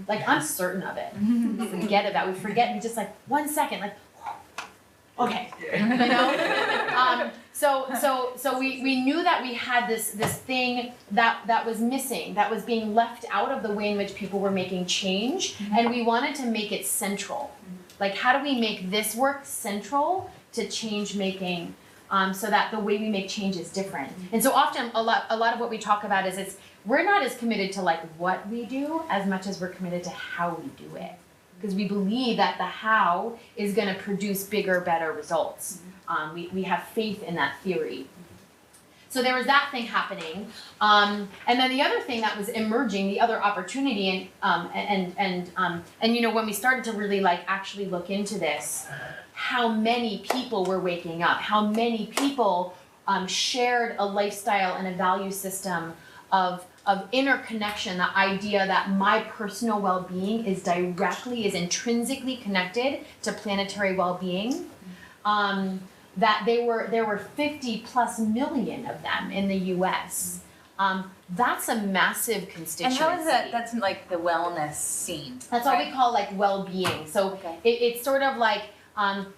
I'm certain of it. Forget about it. We forget. We just 1 second. Okay. So we knew that we had this thing that was missing, that was being left out of the way in which people were making change, and we wanted to make it central. How do we make this work central to change making? so that the way we make change is different. And so often a lot of what we talk about is we're not as committed to like what we do as much as we're committed to how we do it. Because we believe that the how is going to produce bigger, better results. We have faith in that theory. So there was that thing happening, and then the other thing that was emerging, the other opportunity, and you know, when we started to really like actually look into this, how many people were waking up, how many people shared a lifestyle and a value system of interconnection, the idea that my personal well-being is intrinsically connected to planetary well-being. That there were 50 plus million of them in the US. That's a massive constituency. And how is that? That's like the wellness scene. That's what we call like well-being. So it's sort of like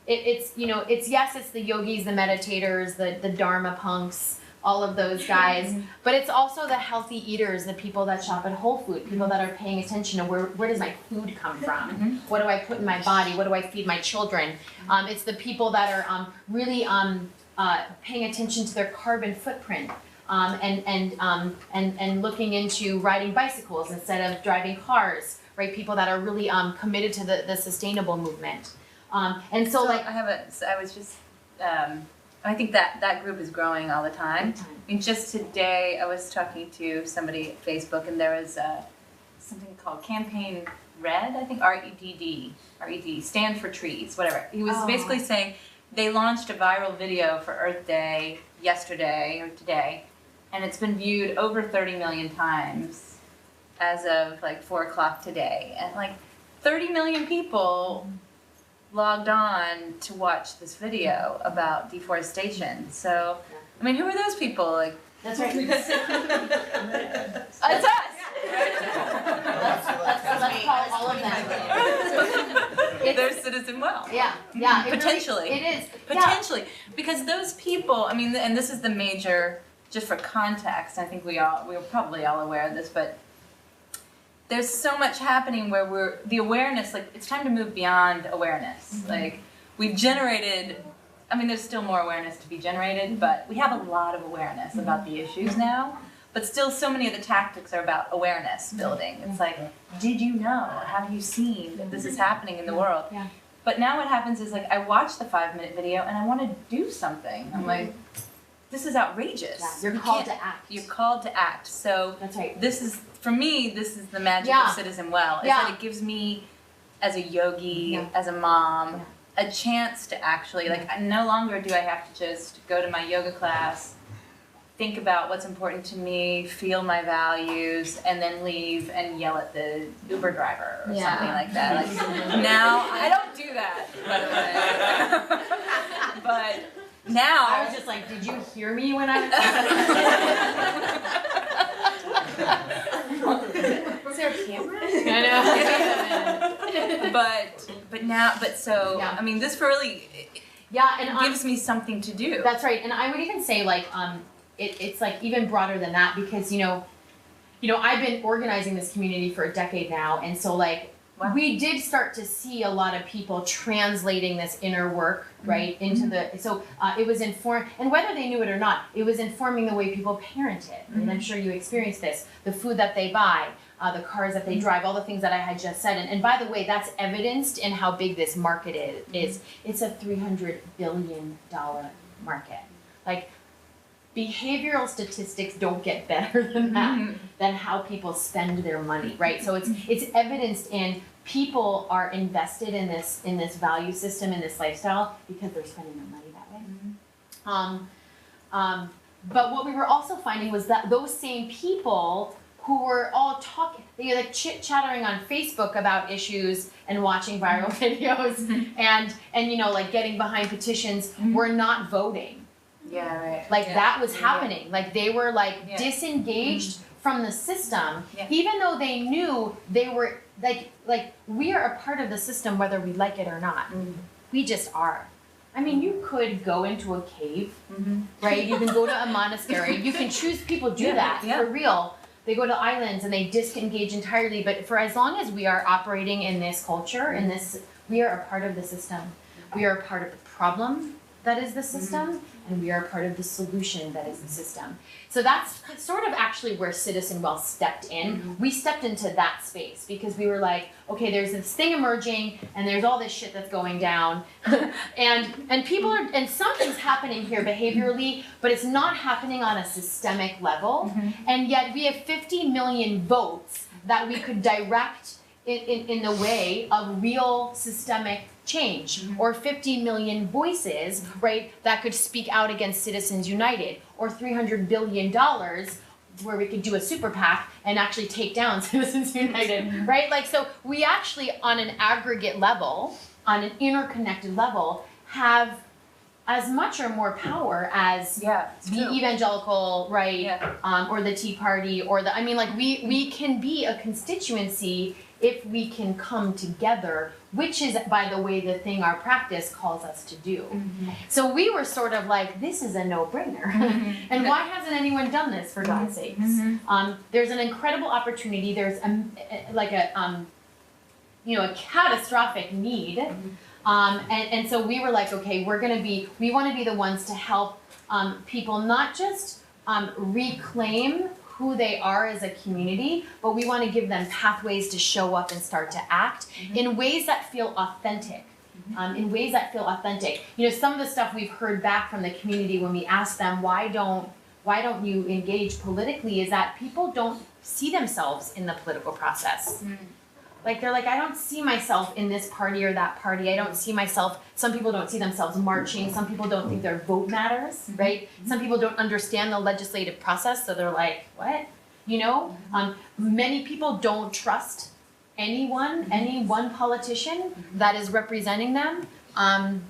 it's you know it's the yogis, the meditators, the Dharma punks, all of those guys. But it's also the healthy eaters, the people that shop at Whole Food, people that are paying attention to where does my food come from? What do I put in my body? What do I feed my children? It's the people that are really paying attention to their carbon footprint and looking into riding bicycles instead of driving cars, right? People that are really committed to the sustainable movement. And so like I think that group is growing all the time. I mean, just today I was talking to somebody at Facebook, and there was something called Campaign Red, I think, REDD, stand for trees, whatever. He was basically saying they launched a viral video for Earth Day yesterday or today, and it's been viewed over 30 million times as of like 4 o'clock today. And like 30 million people logged on to watch this video about deforestation. So, I mean, who are those people? Like, that's right. It's us. Let's call all of them. They're CTZNWELL. Yeah. Potentially. It is. Potentially. Because those people, I mean, and this is the major, just for context, I think we're probably all aware of this, but there's so much happening where the awareness, like, it's time to move beyond awareness. Like, we've generated, I mean, there's still more awareness to be generated, but we have a lot of awareness about the issues now. But still, so many of the tactics are about awareness building. It's like, did you know? Have you seen that this is happening in the world? Yeah. But now what happens is, like, I watch the 5-minute video and I want to do something. I'm like, this is outrageous. Yeah, you're called to act. You're called to act. So that's right. This is, for me, this is the magic of CTZNWELL. Is that it gives me, as a yogi, as a mom, a chance to actually, like, no longer do I have to just go to my yoga class, think about what's important to me, feel my values, and then leave and yell at the Uber driver or something like that. Like, now, I don't do that, by the way. But now, I was just like, did you hear me when I was Was there a camera? I know. I mean, this really gives me something to do. That's right. And I would even say like it's like even broader than that, because you know I've been organizing this community for a decade now, and so like we did start to see a lot of people translating this inner work right into it was informed, and whether they knew it or not, it was informing the way people parented. And I'm sure you experienced this, the food that they buy, the cars that they drive, all the things that I had just said. And by the way, that's evidenced in how big this market is. It's a $300 billion market. Like, behavioral statistics don't get better than that, than how people spend their money, right? So it's evidenced in people are invested in this value system, in this lifestyle, because they're spending their money that way. But what we were also finding was that those same people who were all talking, they were like chit-chattering on Facebook about issues and watching viral videos and like getting behind petitions, were not voting. Yeah, right. Like that was happening. Like they were like disengaged from the system, even though they knew they were like we are a part of the system whether we like it or not. We just are. I mean, you could go into a cave, right? You can go to a monastery. You can choose. People do that for real. They go to islands and they disengage entirely. But for as long as we are operating in this culture, we are a part of the system. We are a part of the problem. that is the system, and we are part of the solution that is the system. So that's sort of actually where CTZNWELL stepped in. We stepped into that space because we were like, okay, there's this thing emerging, and there's all this shit that's going down, and people are, and something's happening here behaviorally, but it's not happening on a systemic level, and yet we have 50 million votes that we could direct in the way of real systemic change, or 50 million voices, right, that could speak out against Citizens United, or $300 billion where we could do a super PAC and actually take down Citizens United, right? Like, so we actually, on an aggregate level, on an interconnected level, have as much or more power as the evangelical right, or the Tea Party, or the, I mean, like, we can be a constituency if we can come together, which is, by the way, the thing our practice calls us to do. So we were sort of like, this is a no-brainer. And why hasn't anyone done this, for God's sakes? There's an incredible opportunity. There's a catastrophic need. And so we were like, okay, we want to be the ones to help people not just reclaim who they are as a community, but we want to give them pathways to show up and start to act in ways that feel authentic. You know, some of the stuff we've heard back from the community when we ask them, why don't you engage politically, is that people don't see themselves in the political process. Like, they're like, I don't see myself in this party or that party. I don't see myself, some people don't see themselves marching. Some people don't think their vote matters, right? Some people don't understand the legislative process, so they're like, what? You know? Many people don't trust any one politician that is representing them. I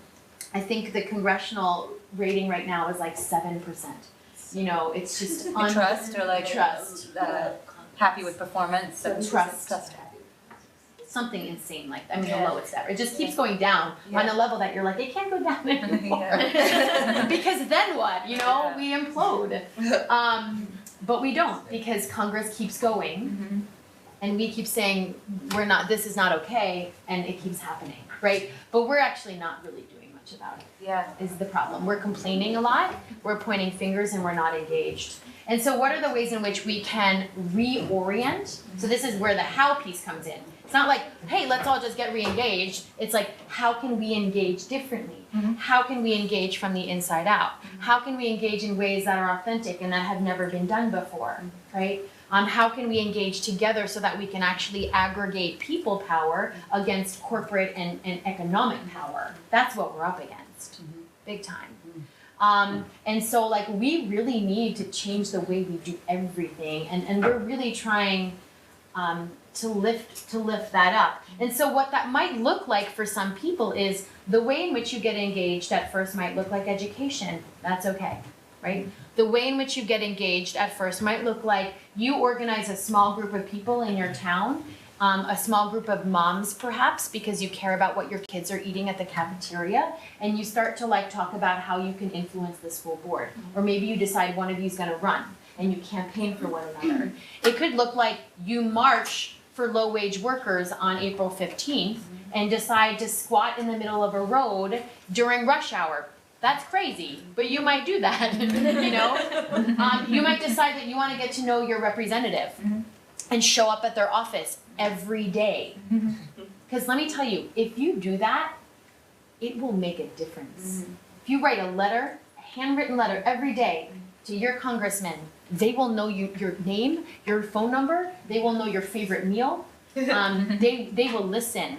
think the congressional rating right now is like 7%. You know, it's just Trust, or like trust. Happy with performance. Trust. Something insane like that. I mean, the lowest ever. It just keeps going down on a level that you're like, it can't go down anymore. Because then what? You know, we implode. But we don't, because Congress keeps going, and we keep saying this is not okay, and it keeps happening, right? But we're actually not really doing much about it. Is the problem. We're complaining a lot, we're pointing fingers, and we're not engaged. And so what are the ways in which we can reorient? So this is where the how piece comes in. It's not like, hey, let's all just get re-engaged. It's like, how can we engage differently? How can we engage from the inside out? How can we engage in ways that are authentic and that have never been done before, right? How can we engage together so that we can actually aggregate people power against corporate and economic power? That's what we're up against, big time. And so, like, we really need to change the way we do everything, and we're really trying to lift that up. And so what that might look like for some people is the way in which you get engaged at first might look like education. That's okay, right? The way in which you get engaged at first might look like you organize a small group of people in your town, a small group of moms perhaps, because you care about what your kids are eating at the cafeteria, and you start to like talk about how you can influence the school board. Or maybe you decide one of you is going to run and you campaign for one another. It could look like you march for low-wage workers on April 15th and decide to squat in the middle of a road during rush hour. That's crazy, but you might do that, you know? You might decide that you want to get to know your representative and show up at their office every day. Because let me tell you, if you do that, it will make a difference. If you write a letter, a handwritten letter every day to your congressman, they will know your name, your phone number, they will know your favorite meal, they will listen.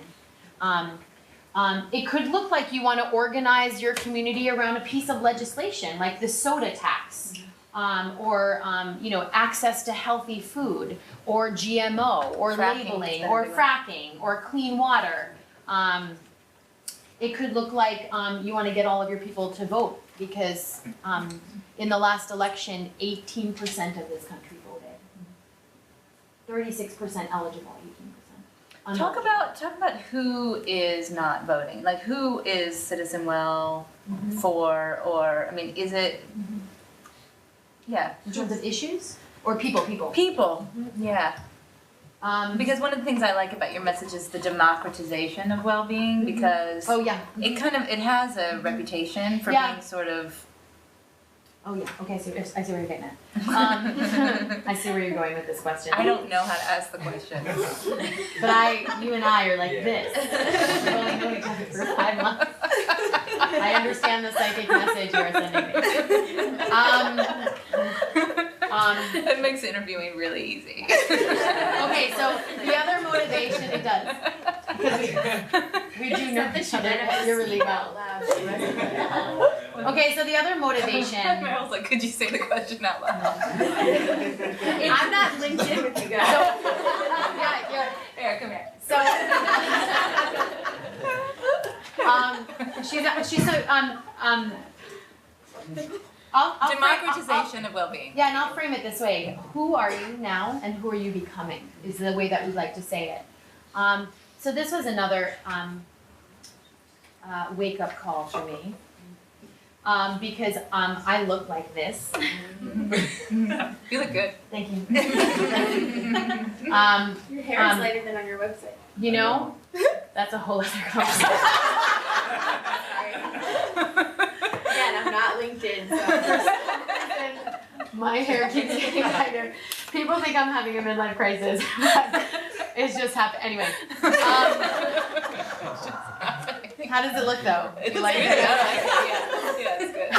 It could look like you want to organize your community around a piece of legislation, like the soda tax, or you know, access to healthy food, or GMO, or labeling, or fracking, or clean water. It could look like you want to get all of your people to vote, because in the last election, 18% of this country voted. 36% eligible, 18%. Talk about who is not voting. Like, who is CTZNWELL for, or, I mean, is it, in terms of issues? Or people? People, yeah. Because one of the things I like about your message is the democratization of well-being, because oh yeah. it has a reputation for Yeah. being sort of. Oh yeah. Okay, so I see where you're getting at. I see where you're going with this question. I don't know how to ask the question. But you and I are like Yeah. this. We've only known each other for 5 months. I understand the psychic message you're sending me. It makes interviewing really easy. Okay, so the other motivation it does, because we do know each other really well. Okay, so the other motivation. Meryl's like, could you say the question out loud? I'm not linked in with you guys. Yeah, Here, come here. so I'll Democratization of well-being. yeah, and I'll frame it this way. Who are you now and who are you becoming is the way that we like to say it. So this was another wake-up call for me. Because I look like this. You look good. Thank you. Your hair is lighter than on your website. You know, that's a whole other conversation. Sorry. Again, I'm not LinkedIn, so My hair keeps getting lighter. People think I'm having a midlife crisis. It's just happened. Anyway. How does it look though? It's You like good. it? Yeah, it's good.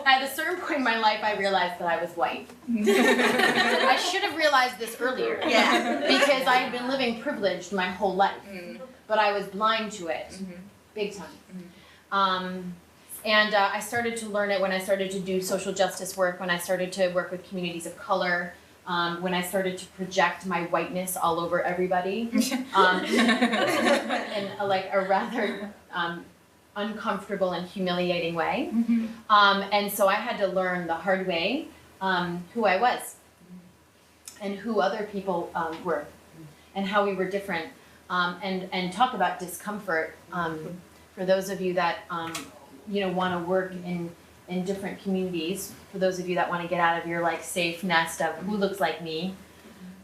At a certain point in my life, I realized that I was white. I should have realized this earlier. Yeah. Because I had been living privileged my whole life, but I was blind to it, big time. I started to learn it when I started to do social justice work, when I started to work with communities of color, when I started to project my whiteness all over everybody, in a rather uncomfortable and humiliating way. And so I had to learn the hard way who I was and who other people were and how we were different, and talk about discomfort. For those of you that want to work in different communities, for those of you that want to get out of your safe nest of who looks like me,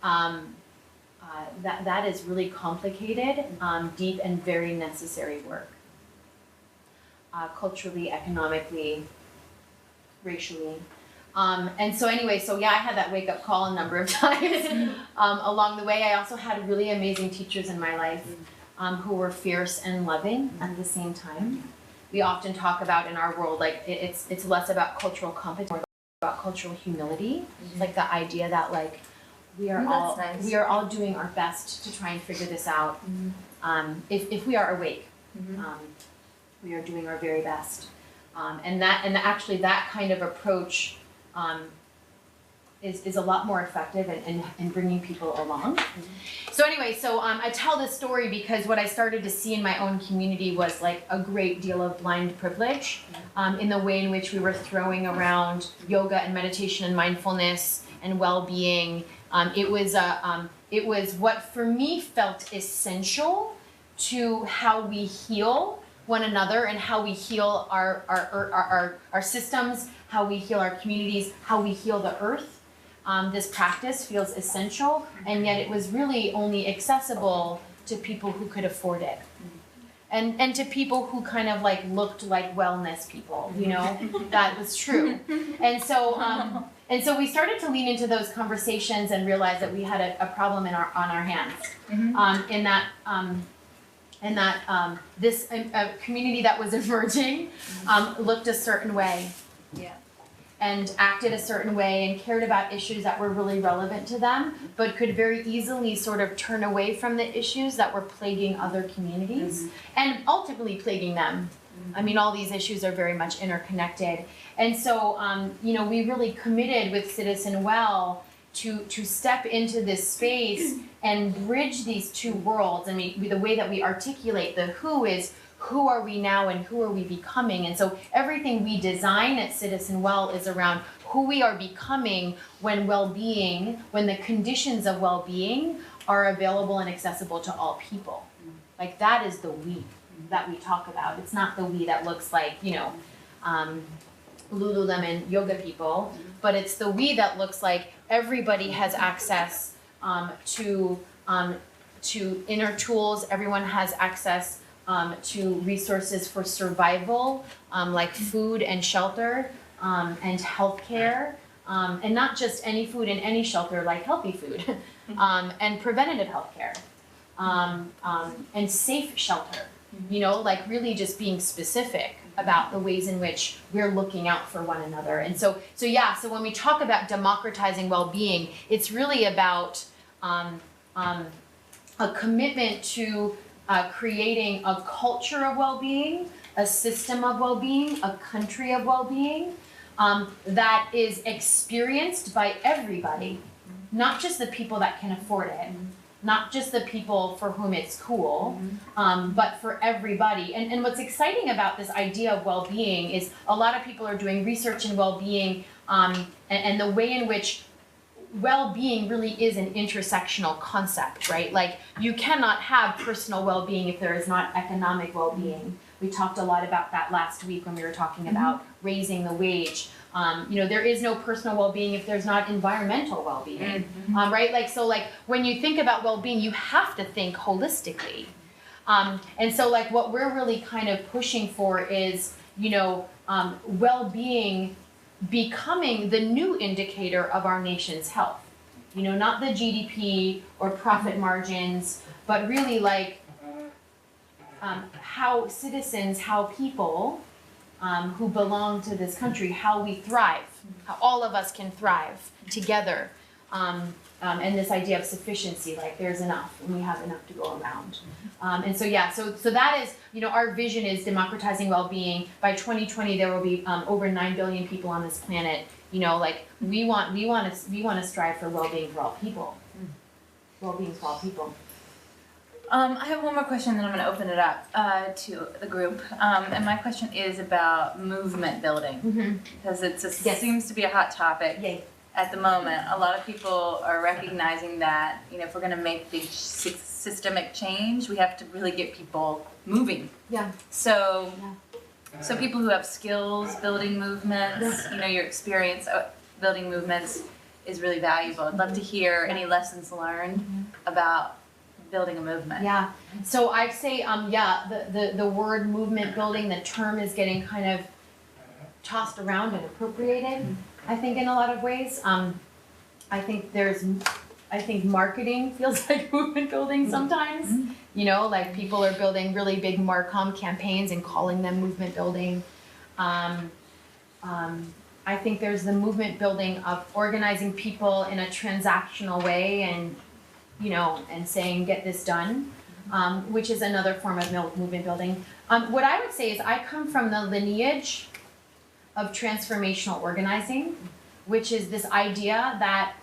that is really complicated, deep and very necessary work. Culturally, economically, racially. And so anyway, I had that wake up call a number of times along the way. I also had really amazing teachers in my life who were fierce and loving at the same time. We often talk about in our world, it's less about cultural competence, more about cultural humility. Like the idea that we are all doing our best to try and figure this out. If we are awake, we are doing our very best. And actually that kind of approach is a lot more effective in bringing people along. So anyway, I tell this story because what I started to see in my own community was a great deal of blind privilege in the way in which we were throwing around yoga and meditation and mindfulness and well-being. It was what for me felt essential to how we heal one another and how we heal our systems, how we heal our communities, how we heal the earth. This practice feels essential, and yet it was really only accessible to people who could afford it. And to people who kind of looked like wellness people, that was true. And so we started to lean into those conversations and realize that we had a problem on our hands. In that this community that was emerging looked a certain way. Yeah. And acted a certain way and cared about issues that were really relevant to them, but could very easily sort of turn away from the issues that were plaguing other communities and ultimately plaguing them. I mean, all these issues are very much interconnected. And so, we really committed with CTZNWELL to step into this space and bridge these two worlds. I mean, the way that we articulate the who is, who are we now and who are we becoming? And so everything we design at CTZNWELL is around who we are becoming when well-being, when the conditions of well-being are available and accessible to all people. That is the we that we talk about. It's not the we that looks like, Lululemon yoga people, but it's the we that looks like everybody has access to inner tools. Everyone has access to resources for survival, like food and shelter, and healthcare, and not just any food and any shelter, like healthy food, and preventative healthcare, and safe shelter. You know, like really just being specific about the ways in which we're looking out for one another. And so when we talk about democratizing well-being, it's really about a commitment to creating a culture of well-being, a system of well-being, a country of well-being that is experienced by everybody, not just the people that can afford it, not just the people for whom it's cool, but for everybody. And what's exciting about this idea of well-being is a lot of people are doing research in well-being, and the way in which well-being really is an intersectional concept, right? Like you cannot have personal well-being if there is not economic well-being. We talked a lot about that last week when we were talking about raising the wage. There is no personal well-being if there's not environmental well-being, right? Like, so like when you think about well-being, you have to think holistically. And so like what we're really kind of pushing for is, well-being becoming the new indicator of our nation's health. Not the GDP or profit margins, but really like how citizens, how people who belong to this country, how we thrive, how all of us can thrive together. And this idea of sufficiency, like there's enough and we have enough to go around. So that is, our vision is democratizing well-being. By 2020, there will be over 9 billion people on this planet. We want to strive for well-being for all people. Well-being for all people. I have one more question, then I'm going to open it up to the group. And my question is about movement building, because it seems to be a hot topic at the moment. A lot of people are recognizing that, if we're going to make big systemic change, we have to really get people moving. Yeah. So people who have skills building movements, your experience building movements is really valuable. I'd love to hear any lessons learned about building a movement. Yeah. So I'd say, the word movement building, the term is getting kind of tossed around and appropriated, I think, in a lot of ways. I think marketing feels like movement building sometimes. Like people are building really big Marcom campaigns and calling them movement building. I think there's the movement building of organizing people in a transactional way and saying, get this done, which is another form of movement building. What I would say is I come from the lineage of transformational organizing, which is this idea that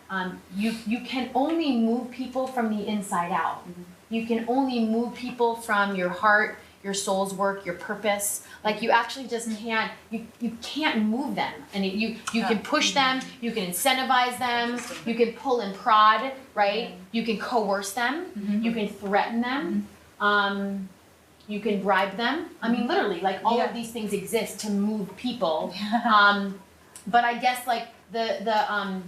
you can only move people from the inside out. You can only move people from your heart, your soul's work, your purpose. Like you actually just can't, you can't move them. And you can push them, you can incentivize them, you can pull and prod, right? You can coerce them, you can threaten them, you can bribe them. I mean, literally, like all of these things exist to move people. But I guess like the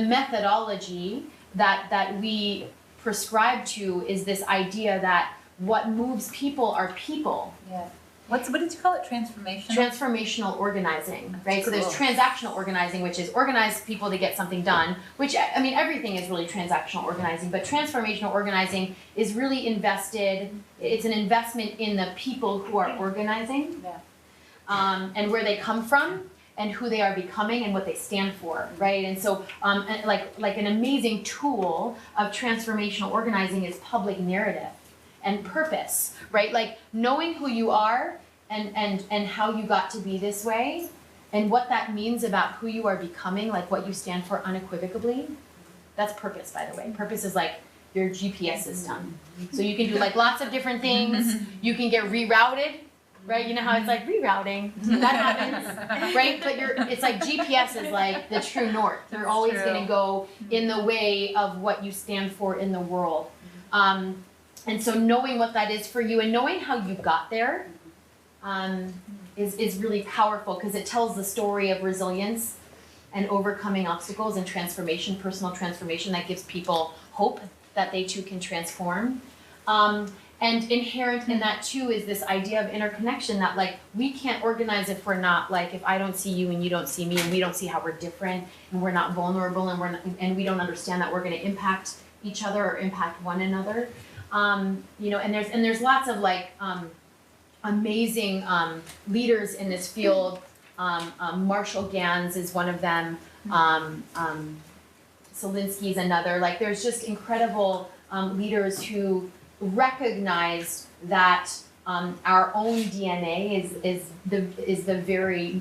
methodology that we prescribe to is this idea that what moves people are people. Yeah. What did you call it? Transformational organizing, right? So there's transactional organizing, which is organize people to get something done, which, I mean, everything is really transactional organizing, but transformational organizing is really it's an investment in the people who are organizing, and where they come from, and who they are becoming and what they stand for, right? And so, like an amazing tool of transformational organizing is public narrative and purpose, right? Like knowing who you are and how you got to be this way and what that means about who you are becoming, like what you stand for unequivocally. That's purpose, by the way. Purpose is like your GPS system. So you can do like lots of different things. You can get rerouted, right? You know how it's like rerouting, that happens, right? But it's like GPS is like the true north. You're always gonna go in the way of what you stand for in the world. And so knowing what that is for you and knowing how you got there is really powerful because it tells the story of resilience and overcoming obstacles and transformation, personal transformation that gives people hope that they too can transform. And inherent in that too is this idea of interconnection that like we can't organize if we're not like if I don't see you and you don't see me and we don't see how we're different and we're not vulnerable and and we don't understand that we're going to impact each other or impact one another. You know, and there's lots of like amazing leaders in this field. Marshall Gans is one of them. Solinsky's another. Like there's just incredible leaders who recognize that our own DNA is the very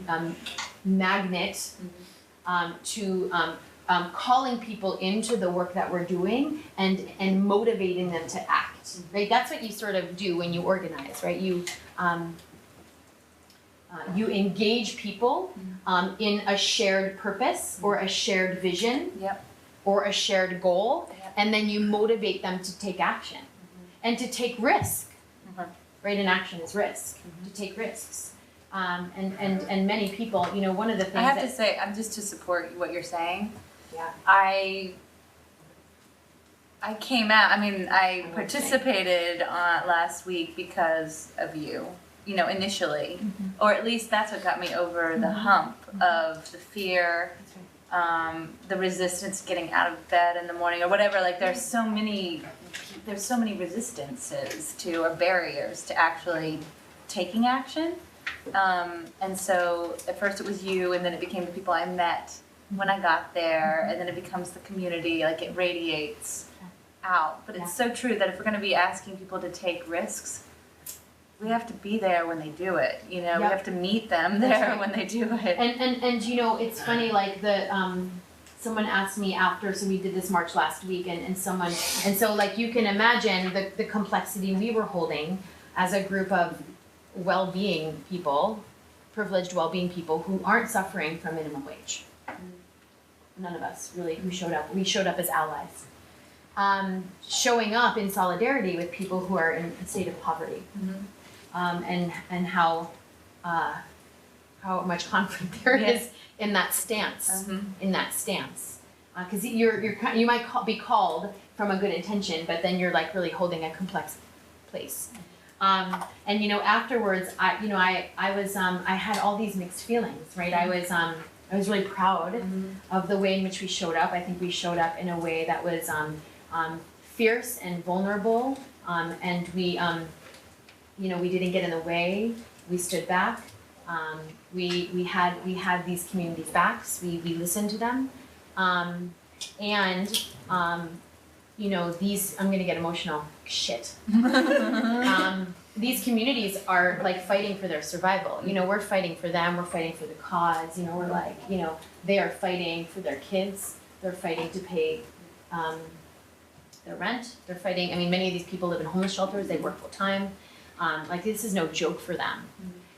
magnet to calling people into the work that we're doing and motivating them to act. Right? That's what you sort of do when you organize, right? You engage people in a shared purpose or a shared vision or a shared goal, and then you motivate them to take action and to take risk. Right? And action is risk, to take risks. And many people, you know, one of the things I have to say, I'm just to support what you're saying. Yeah. I came out. I mean, I participated last week because of you. You know, initially, or at least that's what got me over the hump of the fear, the resistance getting out of bed in the morning or whatever. Like there's so many resistances to or barriers to actually taking action. And so at first it was you, and then it became the people I met when I got there, and then it becomes the community. Like it radiates out. But it's so true that if we're going to be asking people to take risks, we have to be there when they do it, you know. We have to meet them there when they do it. And you know, it's funny, like someone asked me after, so we did this march last week, and so like you can imagine the complexity we were holding as a group of well-being people, privileged well-being people who aren't suffering from minimum wage. None of us really who showed up. We showed up as allies. Showing up in solidarity with people who are in a state of poverty. And how much conflict there is in that stance, because you might be called from a good intention, but then you're like really holding a complex place. And you know, afterwards, I had all these mixed feelings, right? I was really proud of the way in which we showed up. I think we showed up in a way that was fierce and vulnerable, and we. You know, we didn't get in the way. We stood back. We had these communities' backs. We listened to them, and you know, these. I'm gonna get emotional. Shit. These communities are like fighting for their survival. You know, we're fighting for them. We're fighting for the cause. You know, we're like, you know, they are fighting for their kids. They're fighting to pay their rent. They're fighting. I mean, many of these people live in homeless shelters. They work full time. Like this is no joke for them,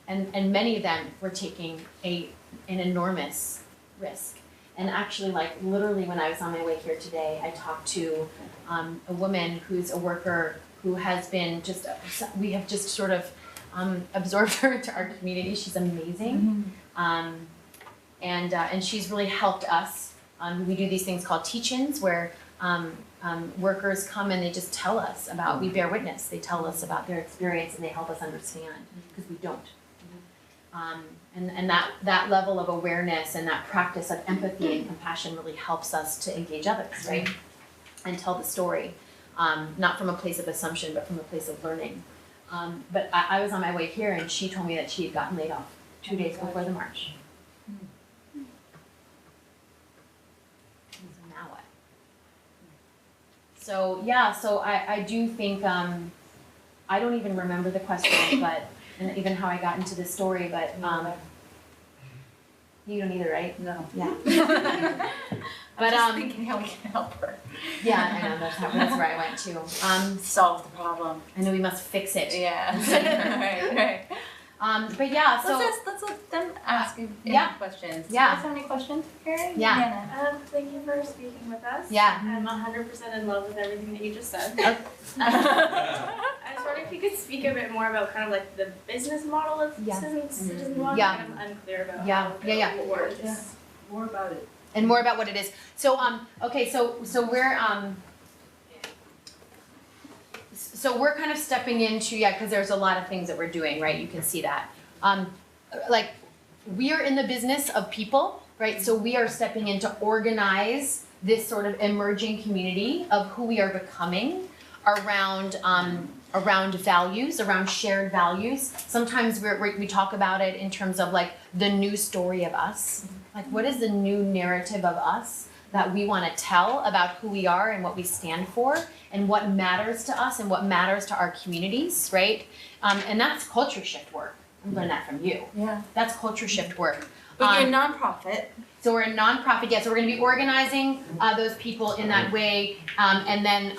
and many of them were taking an enormous risk. And actually, like literally, when I was on my way here today, I talked to a woman who's a worker who has been we have just sort of absorbed her into our community. She's amazing, and she's really helped us. We do these things called teach-ins where. Workers come and they just tell us about, we bear witness, they tell us about their experience and they help us understand, because we don't. And that level of awareness and that practice of empathy and compassion really helps us to engage others, right? And tell the story, not from a place of assumption, but from a place of learning. But I was on my way here and she told me that she had gotten laid off 2 days before the march. So yeah, so I do think, I don't even remember the question, but, and even how I got into this story, but, you don't either, right? No. Yeah. But I'm just thinking how we can help her. Yeah, I know, that's where I went to. Solve the problem. I know we must fix it. Yeah, right. But yeah, so let's let them ask you yeah. questions. Yeah. Do you guys have any questions, Kerri? Yeah. Hannah? Thank you for speaking with us. Yeah. I'm 100% in love with everything that you just said. Okay. I was wondering if you could speak a bit more about kind of like the business model of Yeah. CTZNWELL. Yeah. I'm unclear about Yeah. how Yeah. it works. Yeah. More about it. And more about what it is. So okay, so we're kind of stepping into, because there's a lot of things that we're doing, right? You can see that. Like, we are in the business of people, right? So we are stepping in to organize this sort of emerging community of who we are becoming around values, around shared values. Sometimes we talk about it in terms of like the new story of us. Like, what is the new narrative of us that we want to tell about who we are and what we stand for and what matters to us and what matters to our communities, right? And that's culture shift work. I learned that from you. Yeah. That's culture shift work. But you're a nonprofit. So we're a nonprofit, so we're going to be organizing those people in that way, and then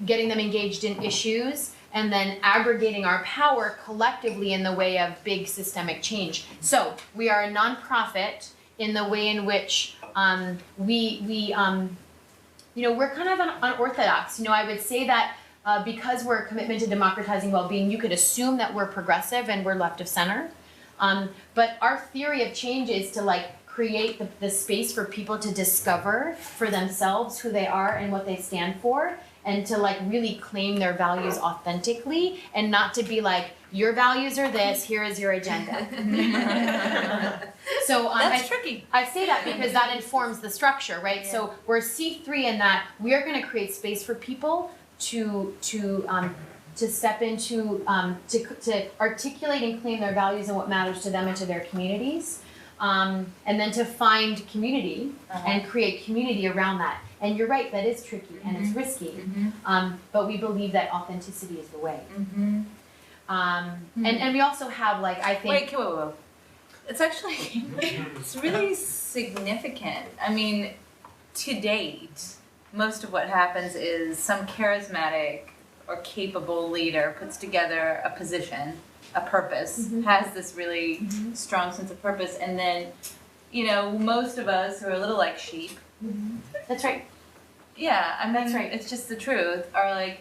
getting them engaged in issues, and then aggregating our power collectively in the way of big systemic change. So we are a nonprofit in the way in which we're kind of unorthodox. I would say that because we're a commitment to democratizing well-being, you could assume that we're progressive and we're left of center. But our theory of change is to create the space for people to discover for themselves who they are and what they stand for, and to really claim their values authentically, and not to be like, your values are this, here is your agenda. So That's tricky. I say that because that informs the structure, right? Yeah. So we're C3 in that we are going to create space for people to step into, to articulate and claim their values and what matters to them and to their communities, and then to find community and create community around that. And you're right, that is tricky and it's risky, but we believe that authenticity is the way. And we also have I think. Wait. It's actually, it's really significant. I mean, to date, most of what happens is some charismatic or capable leader puts together a position, a purpose, has this really strong sense of purpose, and then, most of us who are a little like sheep. That's right. Yeah, I mean, That's right. It's just the truth, are like,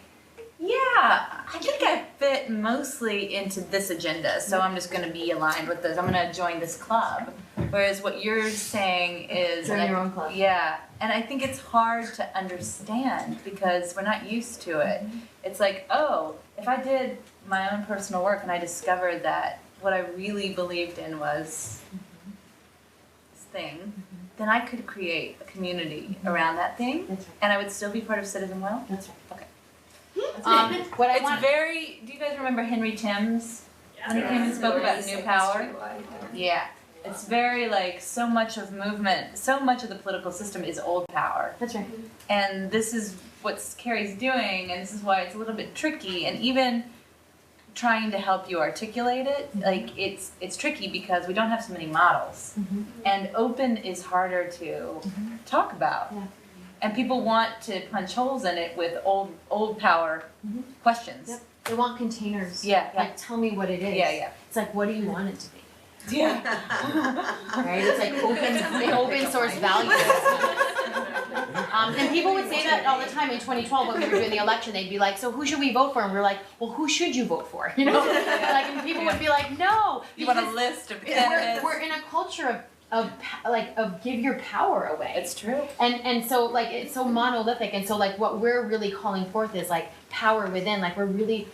yeah, I think I fit mostly into this agenda, so I'm just going to be aligned with this. I'm going to join this club. Whereas what you're saying is... Join your own club. Yeah, and I think it's hard to understand because we're not used to it. It's like, oh, if I did my own personal work and I discovered that what I really believed in was this thing, then I could create a community around that thing, That's right. and I would still be part of CTZNWELL. That's right. Okay. What I It's want. very. Do you guys remember Henry Timms? When he came and spoke about New Power? Yeah. It's very so much of movement, so much of the political system is old power. That's right. And this is what Kerri's doing, and this is why it's a little bit tricky. And even trying to help you articulate it, it's tricky because we don't have so many models. And open is harder to talk about. Yeah. And people want to punch holes in it with old power questions. Yep. They want containers. Yeah. Tell me what it is. Yeah. It's what do you want it to be? Yeah. Right? It's open source values. And people would say that all the time in 2012 when we were doing the election. They'd be like, so who should we vote for? And we're like, well, who should you vote for? And people would be like, no. You want a list of candidates. We're in a culture of give your power away. It's true. And so it's so monolithic, and so what we're really calling forth is power within. We're really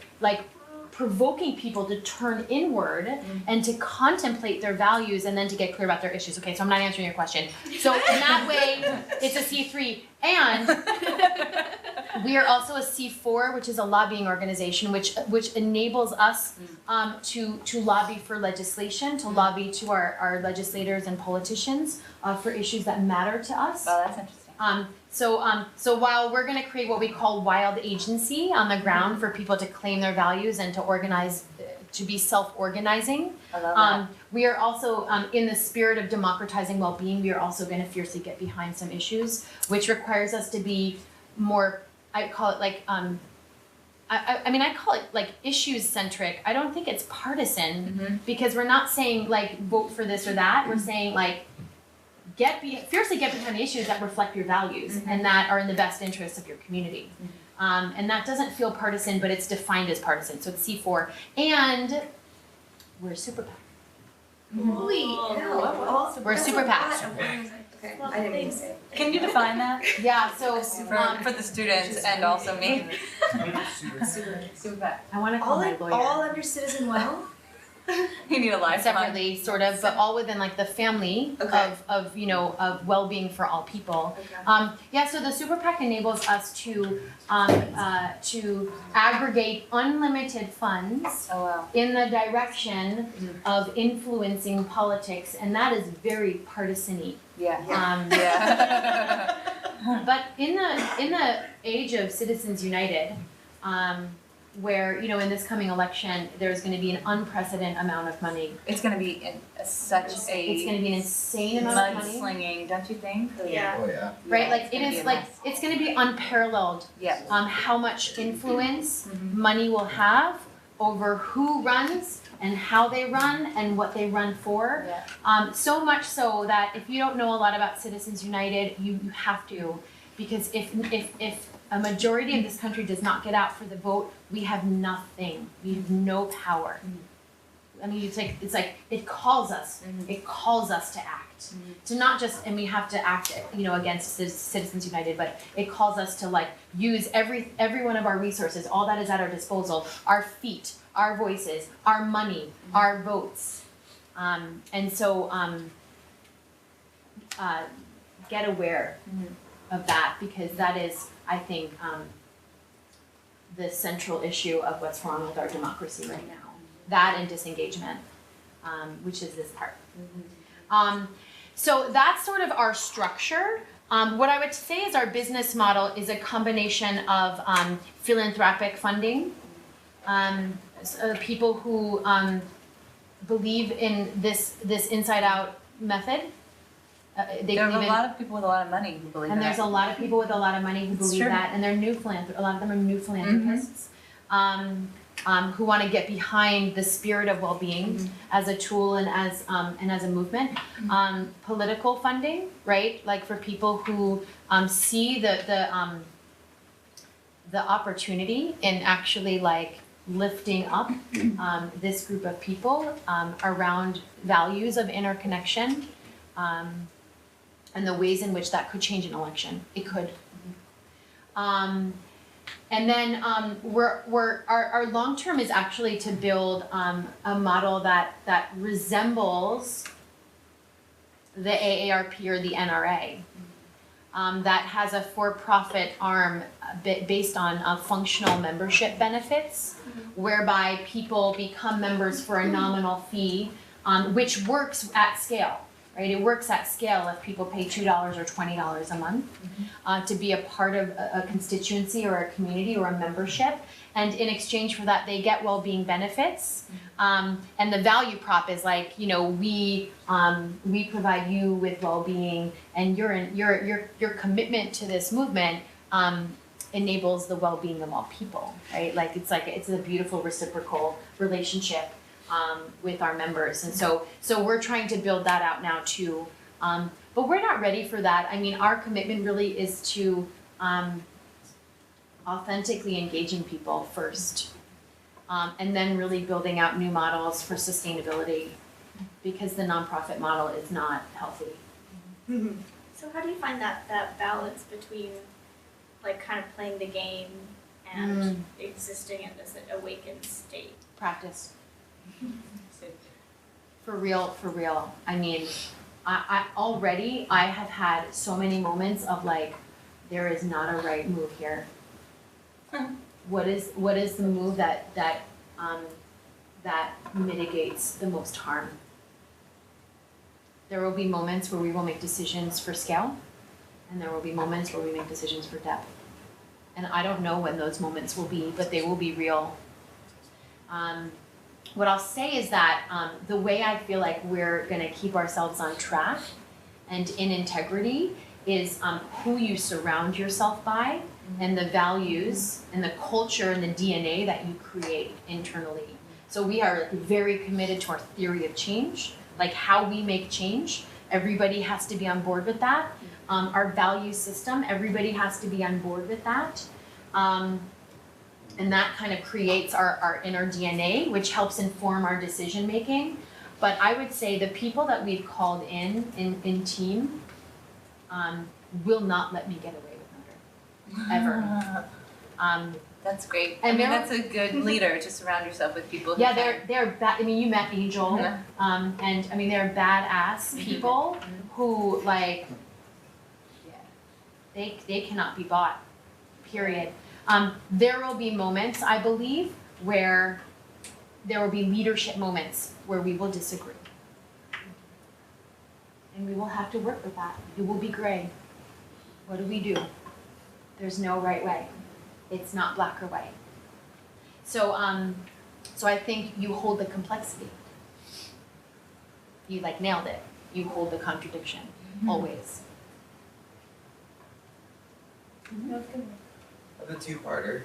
provoking people to turn inward and to contemplate their values and then to get clear about their issues. Okay, so I'm not answering your question. So in that way, it's a C3. And we are also a C4, which is a lobbying organization, which enables us to lobby for legislation, to lobby to our legislators and politicians for issues that matter to us. Oh, that's interesting. So while we're going to create what we call wild agency on the ground for people to claim their values and to organize, to be self-organizing, I love that. we are also, in the spirit of democratizing well-being, we are also going to fiercely get behind some issues, which requires us to be more, I call it I mean, I call it like issues centric. I don't think it's partisan Mm-hmm. because we're not saying like vote for this or that. We're saying like fiercely get behind the issues that reflect your values and that are in the best interests of your community. And that doesn't feel partisan, but it's defined as partisan. So it's C4, and we're a super PAC. Holy hell. We're a super PAC. Okay, I didn't mean to say. Can you define that Yeah. So for the students and also me? Super PAC. I want to call my lawyer. All under CTZNWELL? You need a lifeline. Separately, sort of, but all within like the family Okay. of well-being for all people. Okay. So the super PAC enables us to aggregate unlimited funds Oh wow. in the direction of influencing politics, and that is very partisan-y. Yeah. Yeah. Yeah. But in the age of Citizens United, where in this coming election, there's going to be an unprecedented amount of money. It's going to be such It's a going to be an insane amount of money. mudslinging, don't you think? Yeah. Oh yeah. Right, Yeah, like it's it gonna be is a like mess. it's going to be unparalleled. Yeah. How much influence Mhm. money will have over who runs and how they run and what they run for. Yeah. So much so that if you don't know a lot about Citizens United, you have to, because if a majority of this country does not get out for the vote, we have nothing. We have no power. I mean, it's like it calls us. Mhm. It calls us to act. To not just, and we have to act, against Citizens United, but it calls us to like use every one of our resources, all that is at our disposal, our feet, our voices, our money, our votes. And so get aware of that, because that is, I think, the central issue of what's wrong with our democracy right now. That and disengagement, which is this part. So that's sort of our structure. What I would say is our business model is a combination of philanthropic funding, people who believe in this inside out method. They There are believe a in, lot of people with a lot of money who believe and in there's that. a lot of people with a lot of money who It's believe true. that, and they're a lot of them are new philanthropists, who want to get behind the spirit of well-being as a tool and as a movement. Political funding, right? Like for people who see the opportunity in actually like lifting up this group of people around values of interconnection. And the ways in which that could change an election. It could. And then our long term is actually to build a model that resembles the AARP or the NRA, that has a for-profit arm based on functional membership benefits, whereby people become members for a nominal fee, which works at scale. Right? It works at scale if people pay $2 or $20 a month to be a part of a constituency or a community or a membership. And in exchange for that, they get well-being benefits. And the value prop is like, we provide you with well-being, and your commitment to this movement enables the well-being of all people. Right? It's a beautiful reciprocal relationship. With our members, and so we're trying to build that out now too, but we're not ready for that. I mean, our commitment really is to authentically engaging people first, and then really building out new models for sustainability, because the nonprofit model is not healthy. So how do you find that balance between like kind of playing the game and existing in this awakened state? Practice. For real. I mean, I already have had so many moments of like, there is not a right move here. What is the move that mitigates the most harm? There will be moments where we will make decisions for scale, and there will be moments where we make decisions for depth. And I don't know when those moments will be, but they will be real. What I'll say is that the way I feel like we're going to keep ourselves on track and in integrity is who you surround yourself by and the values and the culture and the DNA that you create internally. So we are like very committed to our theory of change, like how we make change. Everybody has to be on board with that. Our value system, everybody has to be on board with that. And that kind of creates our inner DNA, which helps inform our decision making. But I would say the people that we've called in team will not let me get away with murder, ever. That's great. And that's a good leader to surround yourself with people who Yeah, can. they're I mean, you met Angel, Yeah. and I mean, they're badass people who like, they cannot be bought, period. There will be moments, I believe, where there will be leadership moments where we will disagree. And we will have to work with that. It will be gray. What do? There's no right way. It's not black or white. So I think you hold the complexity. You like nailed it. You hold the contradiction, always. I have a two-parter.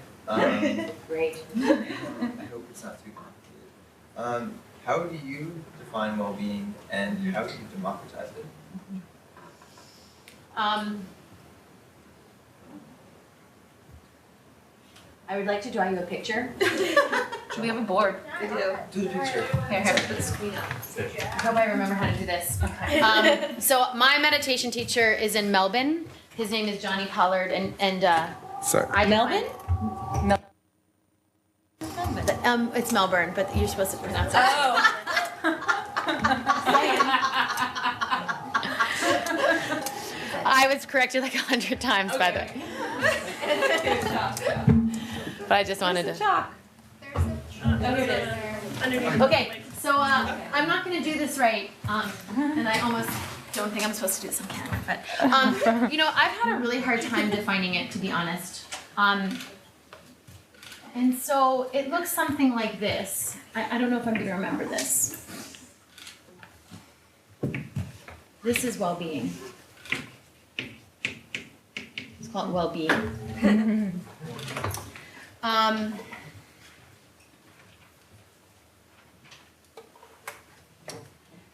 Great. I hope it's not too complicated. How do you define well-being, and how do you democratize it? I would like to draw you a picture. We have a board. We do. Do the picture. Here. Put the screen up. I hope I remember how to do this. So my meditation teacher is in Melbourne. His name is Johnny Pollard, and Sorry. I Melbourne. It's Melbourne, but you're supposed to pronounce it. Oh. I was corrected like 100 times by the way. But I just wanted to. Okay, so I'm not going to do this right, and I almost don't think I'm supposed to do this on camera. But you know, I've had a really hard time defining it, to be honest. And so it looks something like this. I don't know if I'm going to remember this. This is well-being. It's called well-being.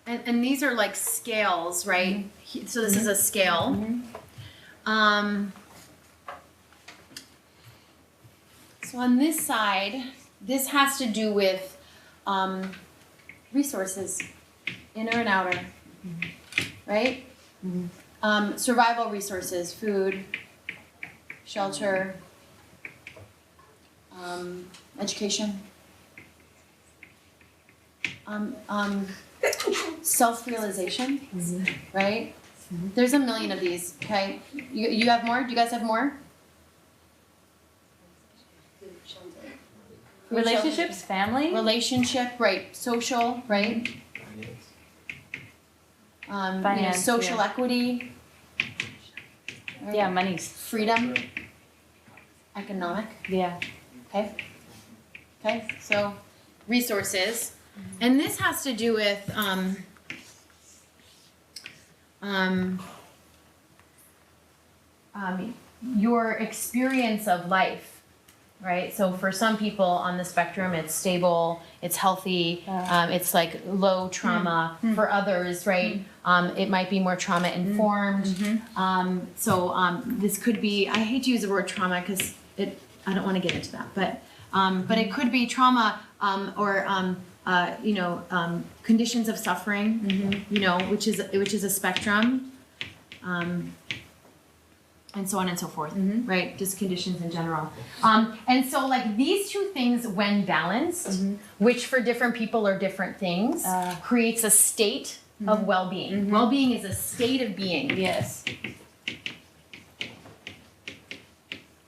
And these are like scales, right? So this is a scale. So on this side, this has to do with resources, inner and outer, right? Survival resources, food, shelter, education, self-realization, right? There's a million of these, okay? You have more? Do you guys have more? Relationships, family. Relationship, right? Social, right? Finance, social yeah. equity. Right? Yeah, money's. Freedom. Economic. Yeah. Okay. Okay. So, resources, and this has to do with your experience of life. Right, so for some people on the spectrum, it's stable, it's healthy, it's like low trauma. For others, right, it might be more trauma informed. This could be, I hate to use the word trauma because I don't want to get into that, but it could be trauma or conditions of suffering, which is a spectrum. And so on and so forth, right? Just conditions in general. And so like these two things when balanced, which for different people are different things, creates a state of well-being. Well-being is a state of being. Yes.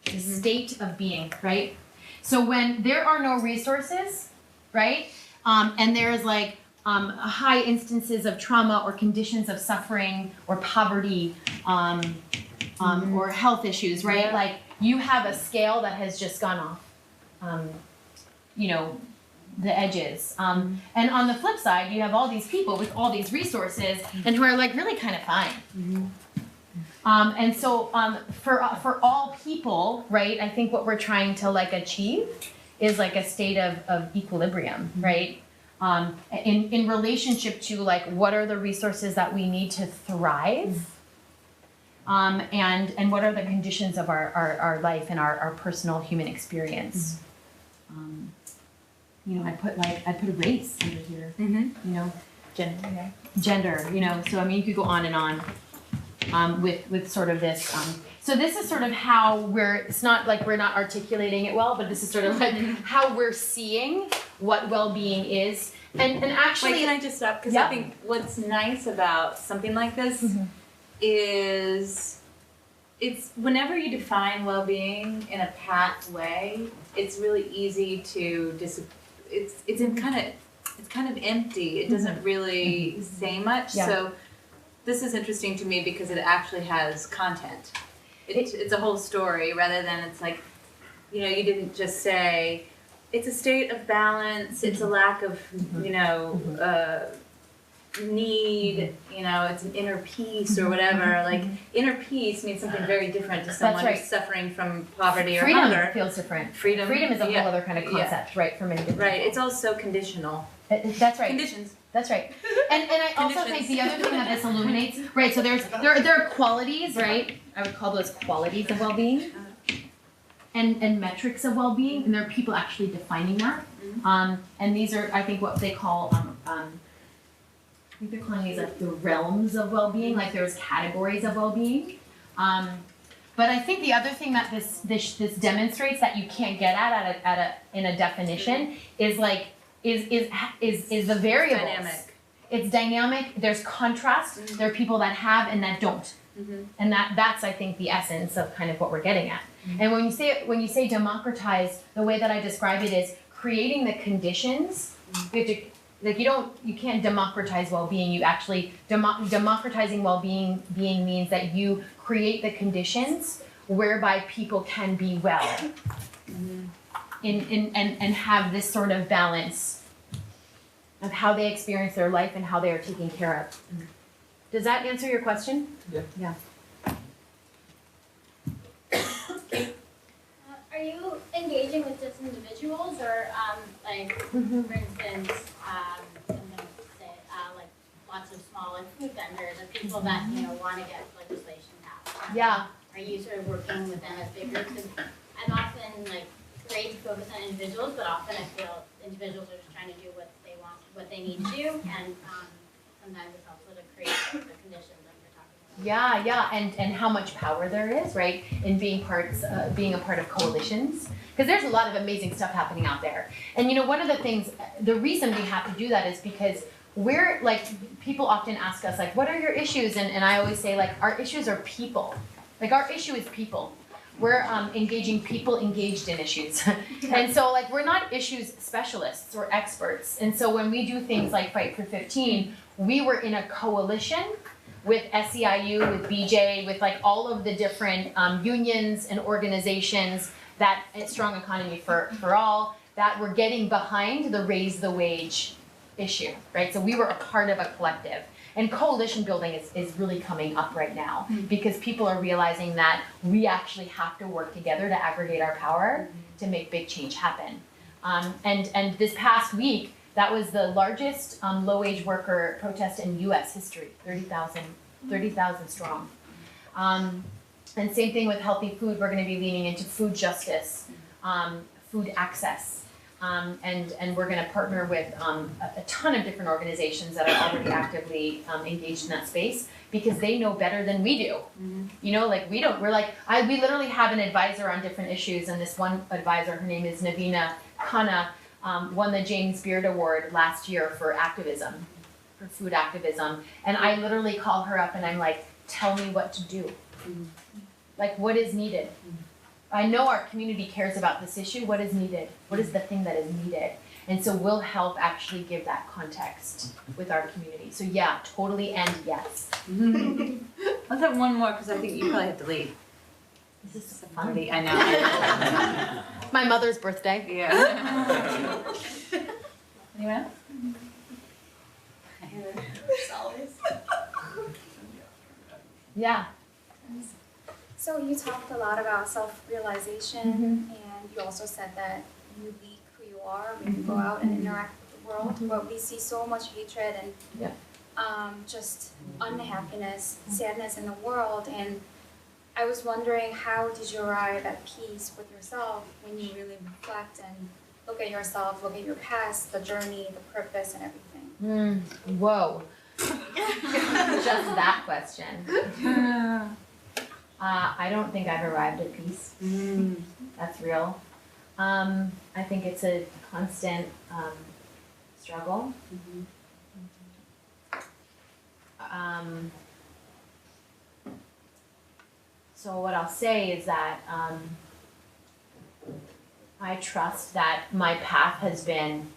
It's a state of being, right? So when there are no resources, right? And there's like high instances of trauma or conditions of suffering or poverty, or health issues, right? Yeah. Like you have a scale that has just gone off, the edges. And on the flip side, you have all these people with all these resources and who are like really kind of fine. And so for all people, right, I think what we're trying to like achieve is like a state of equilibrium, right? In relationship to like what are the resources that we need to thrive, and what are the conditions of our life and our personal human experience. You know, I put a race under here. You know, gender. You know, so I mean, you could go on and on with sort of this. So this is sort of how it's not like we're not articulating it well, but this is sort of like how we're seeing what well-being is. And actually, wait, can I just stop? Because yeah. I think what's nice about something like this is it's whenever you define well-being in a pat way, it's really easy to it's kind of empty. It doesn't really say much. Yeah. So this is interesting to me because it actually has content. It's a whole story rather than it's like, you know, you didn't just say it's a state of balance, it's a lack of, you know, need, you know, it's an inner peace or whatever. Like inner peace means something very different to someone right. who's suffering from poverty or freedom hunger. feels different. Freedom Freedom is a whole yeah. other kind of concept, right, for many different Right, people. it's also conditional. That's right. Conditions. That's right. And I also think the other thing that this illuminates, right, so there are qualities, right? I would call those qualities of well-being and metrics of well-being, and there are people actually defining that. And these are, I think, what they call, I think they're calling these like the realms of well-being, like there's categories of well-being. But I think the other thing that this demonstrates that you can't get at in a definition is like is the variables. Dynamic. It's dynamic. There's contrast. There are people that have and that don't, and that's I think the essence of kind of what we're getting at. And when you say democratize, the way that I describe it is creating the conditions. You have to, like you can't democratize well-being. You actually democratizing well-being means that you create the conditions whereby people can be well, and have this sort of balance of how they experience their life and how they are taken care of. Does that answer your question? Yeah. Yeah. Are you engaging with just individuals or like for instance, I'm gonna say like lots of small like food vendors or people that want to get legislation passed? Yeah. Are you sort of working with them as bigger? Because I'm often like great to focus on individuals, but often I feel individuals are just trying to do what they want, what they need to do, and sometimes it's helpful to create the conditions that you're talking about. Yeah, and how much power there is, right, in being a part of coalitions, because there's a lot of amazing stuff happening out there. And one of the things, the reason we have to do that is because we're like, people often ask us like, what are your issues? And I always say like, our issues are people. Like our issue is people. We're engaging people engaged in issues. And so like, we're not issues specialists or experts. And so when we do things like Fight for 15, we were in a coalition with SEIU, with BJ, with like all of the different unions and organizations that Strong Economy for All, that were getting behind the raise the wage issue, right? So we were a part of a collective. And coalition building is really coming up right now because people are realizing that we actually have to work together to aggregate our power to make big change happen. And this past week, that was the largest low-wage worker protest in U.S. history, 30,000 strong. And same thing with healthy food. We're going to be leaning into food justice, food access. And we're going to partner with a ton of different organizations that are already actively engaged in that space because they know better than we do. Like we don't. We literally have an advisor on different issues, and this one advisor, her name is Navina Khanna, won the James Beard Award last year for activism, for food activism. And I literally call her up and I'm like, tell me what to do. Like, what is needed? I know our community cares about this issue. What is needed? What is the thing that is needed? And so we'll help actually give that context with our community. So yeah, totally and yes. Let's have one more because I think you probably have to leave. This is fun. I know. My mother's birthday. Yeah. Anyone else? Always. Yeah. So you talked a lot about self-realization, and you also said that you leak who you are when you go out and interact with the world. But we see so much hatred and just unhappiness, sadness in the world. And I was wondering, how did you arrive at peace with yourself when you really reflect and look at yourself, look at your past, the journey, the purpose, and everything? Whoa. Just that question. I don't think I've arrived at peace. That's real. I think it's a constant struggle. So what I'll say is that I trust that my path has been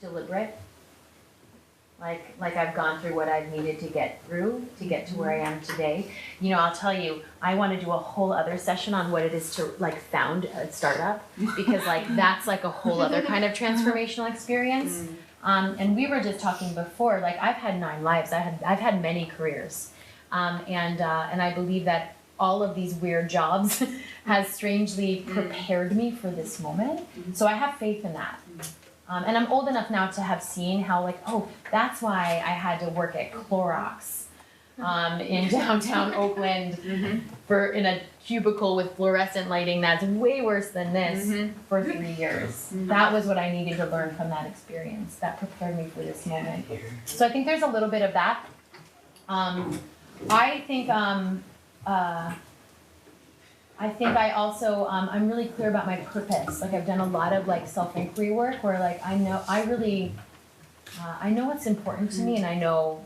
deliberate. Like I've gone through what I've needed to get through to get to where I am today. You know, I'll tell you, I want to do a whole other session on what it is to like found a startup, because like that's like a whole other kind of transformational experience. And we were just talking before, like I've had 9 lives. I've had many careers, and I believe that all of these weird jobs has strangely prepared me for this moment. So I have faith in that. And I'm old enough now to have seen how like, oh, that's why I had to work at Clorox in downtown Oakland in a cubicle with fluorescent lighting that's way worse than this for 3 years. That was what I needed to learn from that experience. That prepared me for this moment. So I think there's a little bit of that. I also, I'm really clear about my purpose. Like I've done a lot of like self-inquiry work where like I know what's important to me, and I know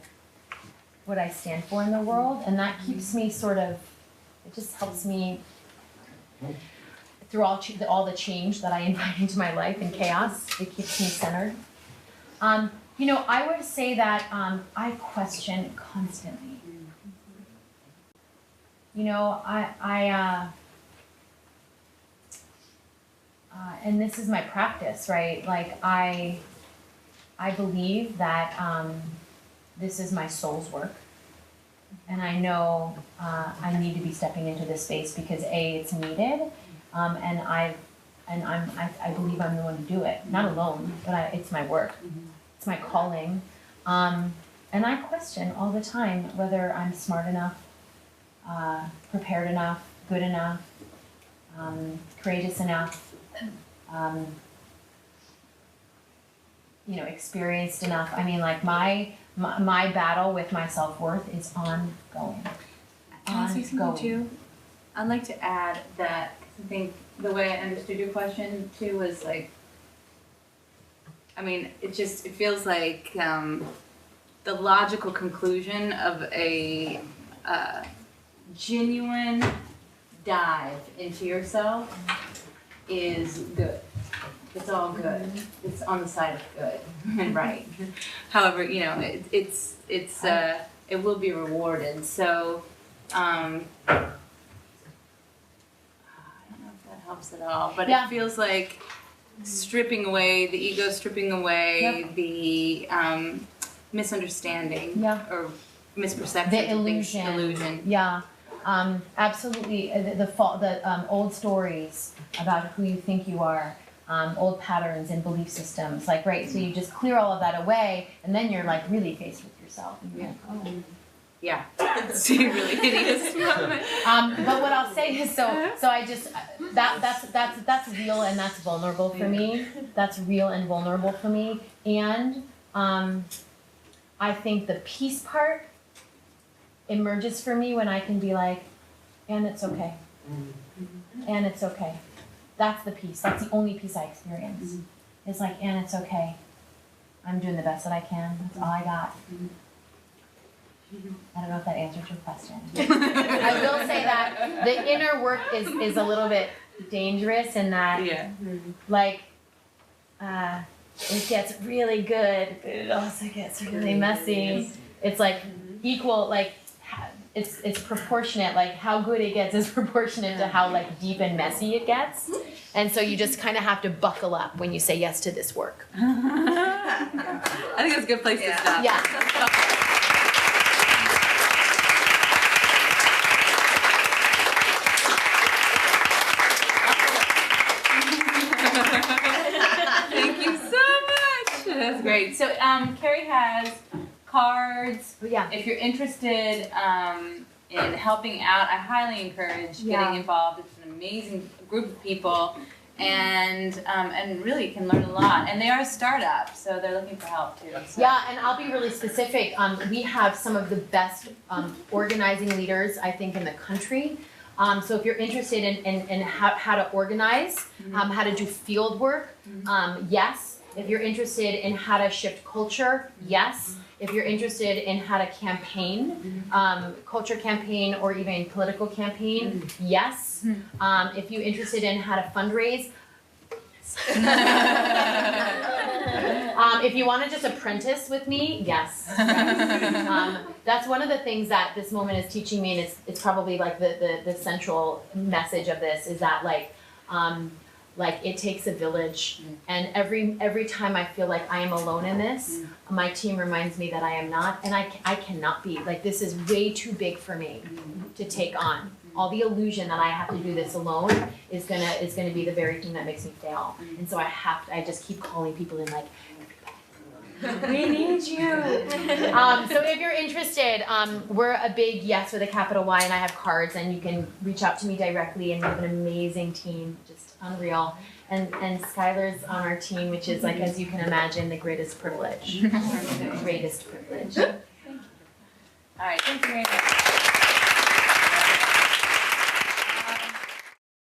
what I stand for in the world, and that keeps me it just helps me through all the change that I invite into my life and chaos. It keeps me centered. You know, I would say that I question constantly. You know, and this is my practice, right? Like I believe that this is my soul's work, and I know I need to be stepping into this space because it's needed, and I believe I'm the one to do it. Not alone, but it's my work. It's my calling, and I question all the time whether I'm smart enough, prepared enough, good enough, courageous enough, you know, experienced enough. I mean, like my battle with my self-worth is ongoing. Can I say something too? I'd like to add that I think the way I understood your question too was like, I mean, it feels like the logical conclusion of a genuine dive into yourself is good. It's all good. It's on the side of good and right. However, you know, it will be rewarded. So, I don't know if that helps at all, but it feels like stripping away the ego, stripping away the misunderstanding or misperception, the illusion. Yeah. Absolutely, the old stories about who you think you are, old patterns and belief systems, like right. So you just clear all of that away, and then you're like really faced with yourself. And you're like, oh, yeah, it's really hideous moment. But what I'll say is, so I just that's real and that's vulnerable for me. That's real and vulnerable for me, and I think the peace part emerges for me when I can be like, and it's okay. And it's okay. That's the peace. That's the only peace I experience. It's like, and it's okay. I'm doing the best that I can. That's all I got. I don't know if that answers your question. I will say that the inner work is a little bit dangerous in that, like, it gets really good, but it also gets really messy. It's like equal, like, it's proportionate, like how good it gets is proportionate to how like deep and messy it gets. And so you just kind of have to buckle up when you say yes to this work. I think that's a good place to stop. Yeah. Kerri has cards. Yeah. If you're interested in helping out, I highly encourage getting involved. It's an amazing group of people, and really can learn a lot. And they are a startup, so they're looking for help too. So. Yeah, and I'll be really specific. We have some of the best organizing leaders, I think, in the country. So if you're interested in how to organize, how to do field work, yes. If you're interested in how to shift culture, yes. If you're interested in how to campaign, culture campaign or even political campaign, yes. If you're interested in how to fundraise, if you want to just apprentice with me, yes. That's one of the things that this moment is teaching me, and it's probably like the central message of this is that like it takes a village, and every time I feel like I am alone in this, my team reminds me that I am not, and I cannot be. Like, this is way too big for me to take on. All the illusion that I have to do this alone is gonna be the very thing that makes me fail. And so I just keep calling people in like, we need you. So if you're interested, we're a big yes with a capital Y, and I have cards, and you can reach out to me directly, and we have an amazing team, just unreal. And Skylar's on our team, which is, like, as you can imagine, the greatest privilege. The greatest privilege. All right, thank you very much.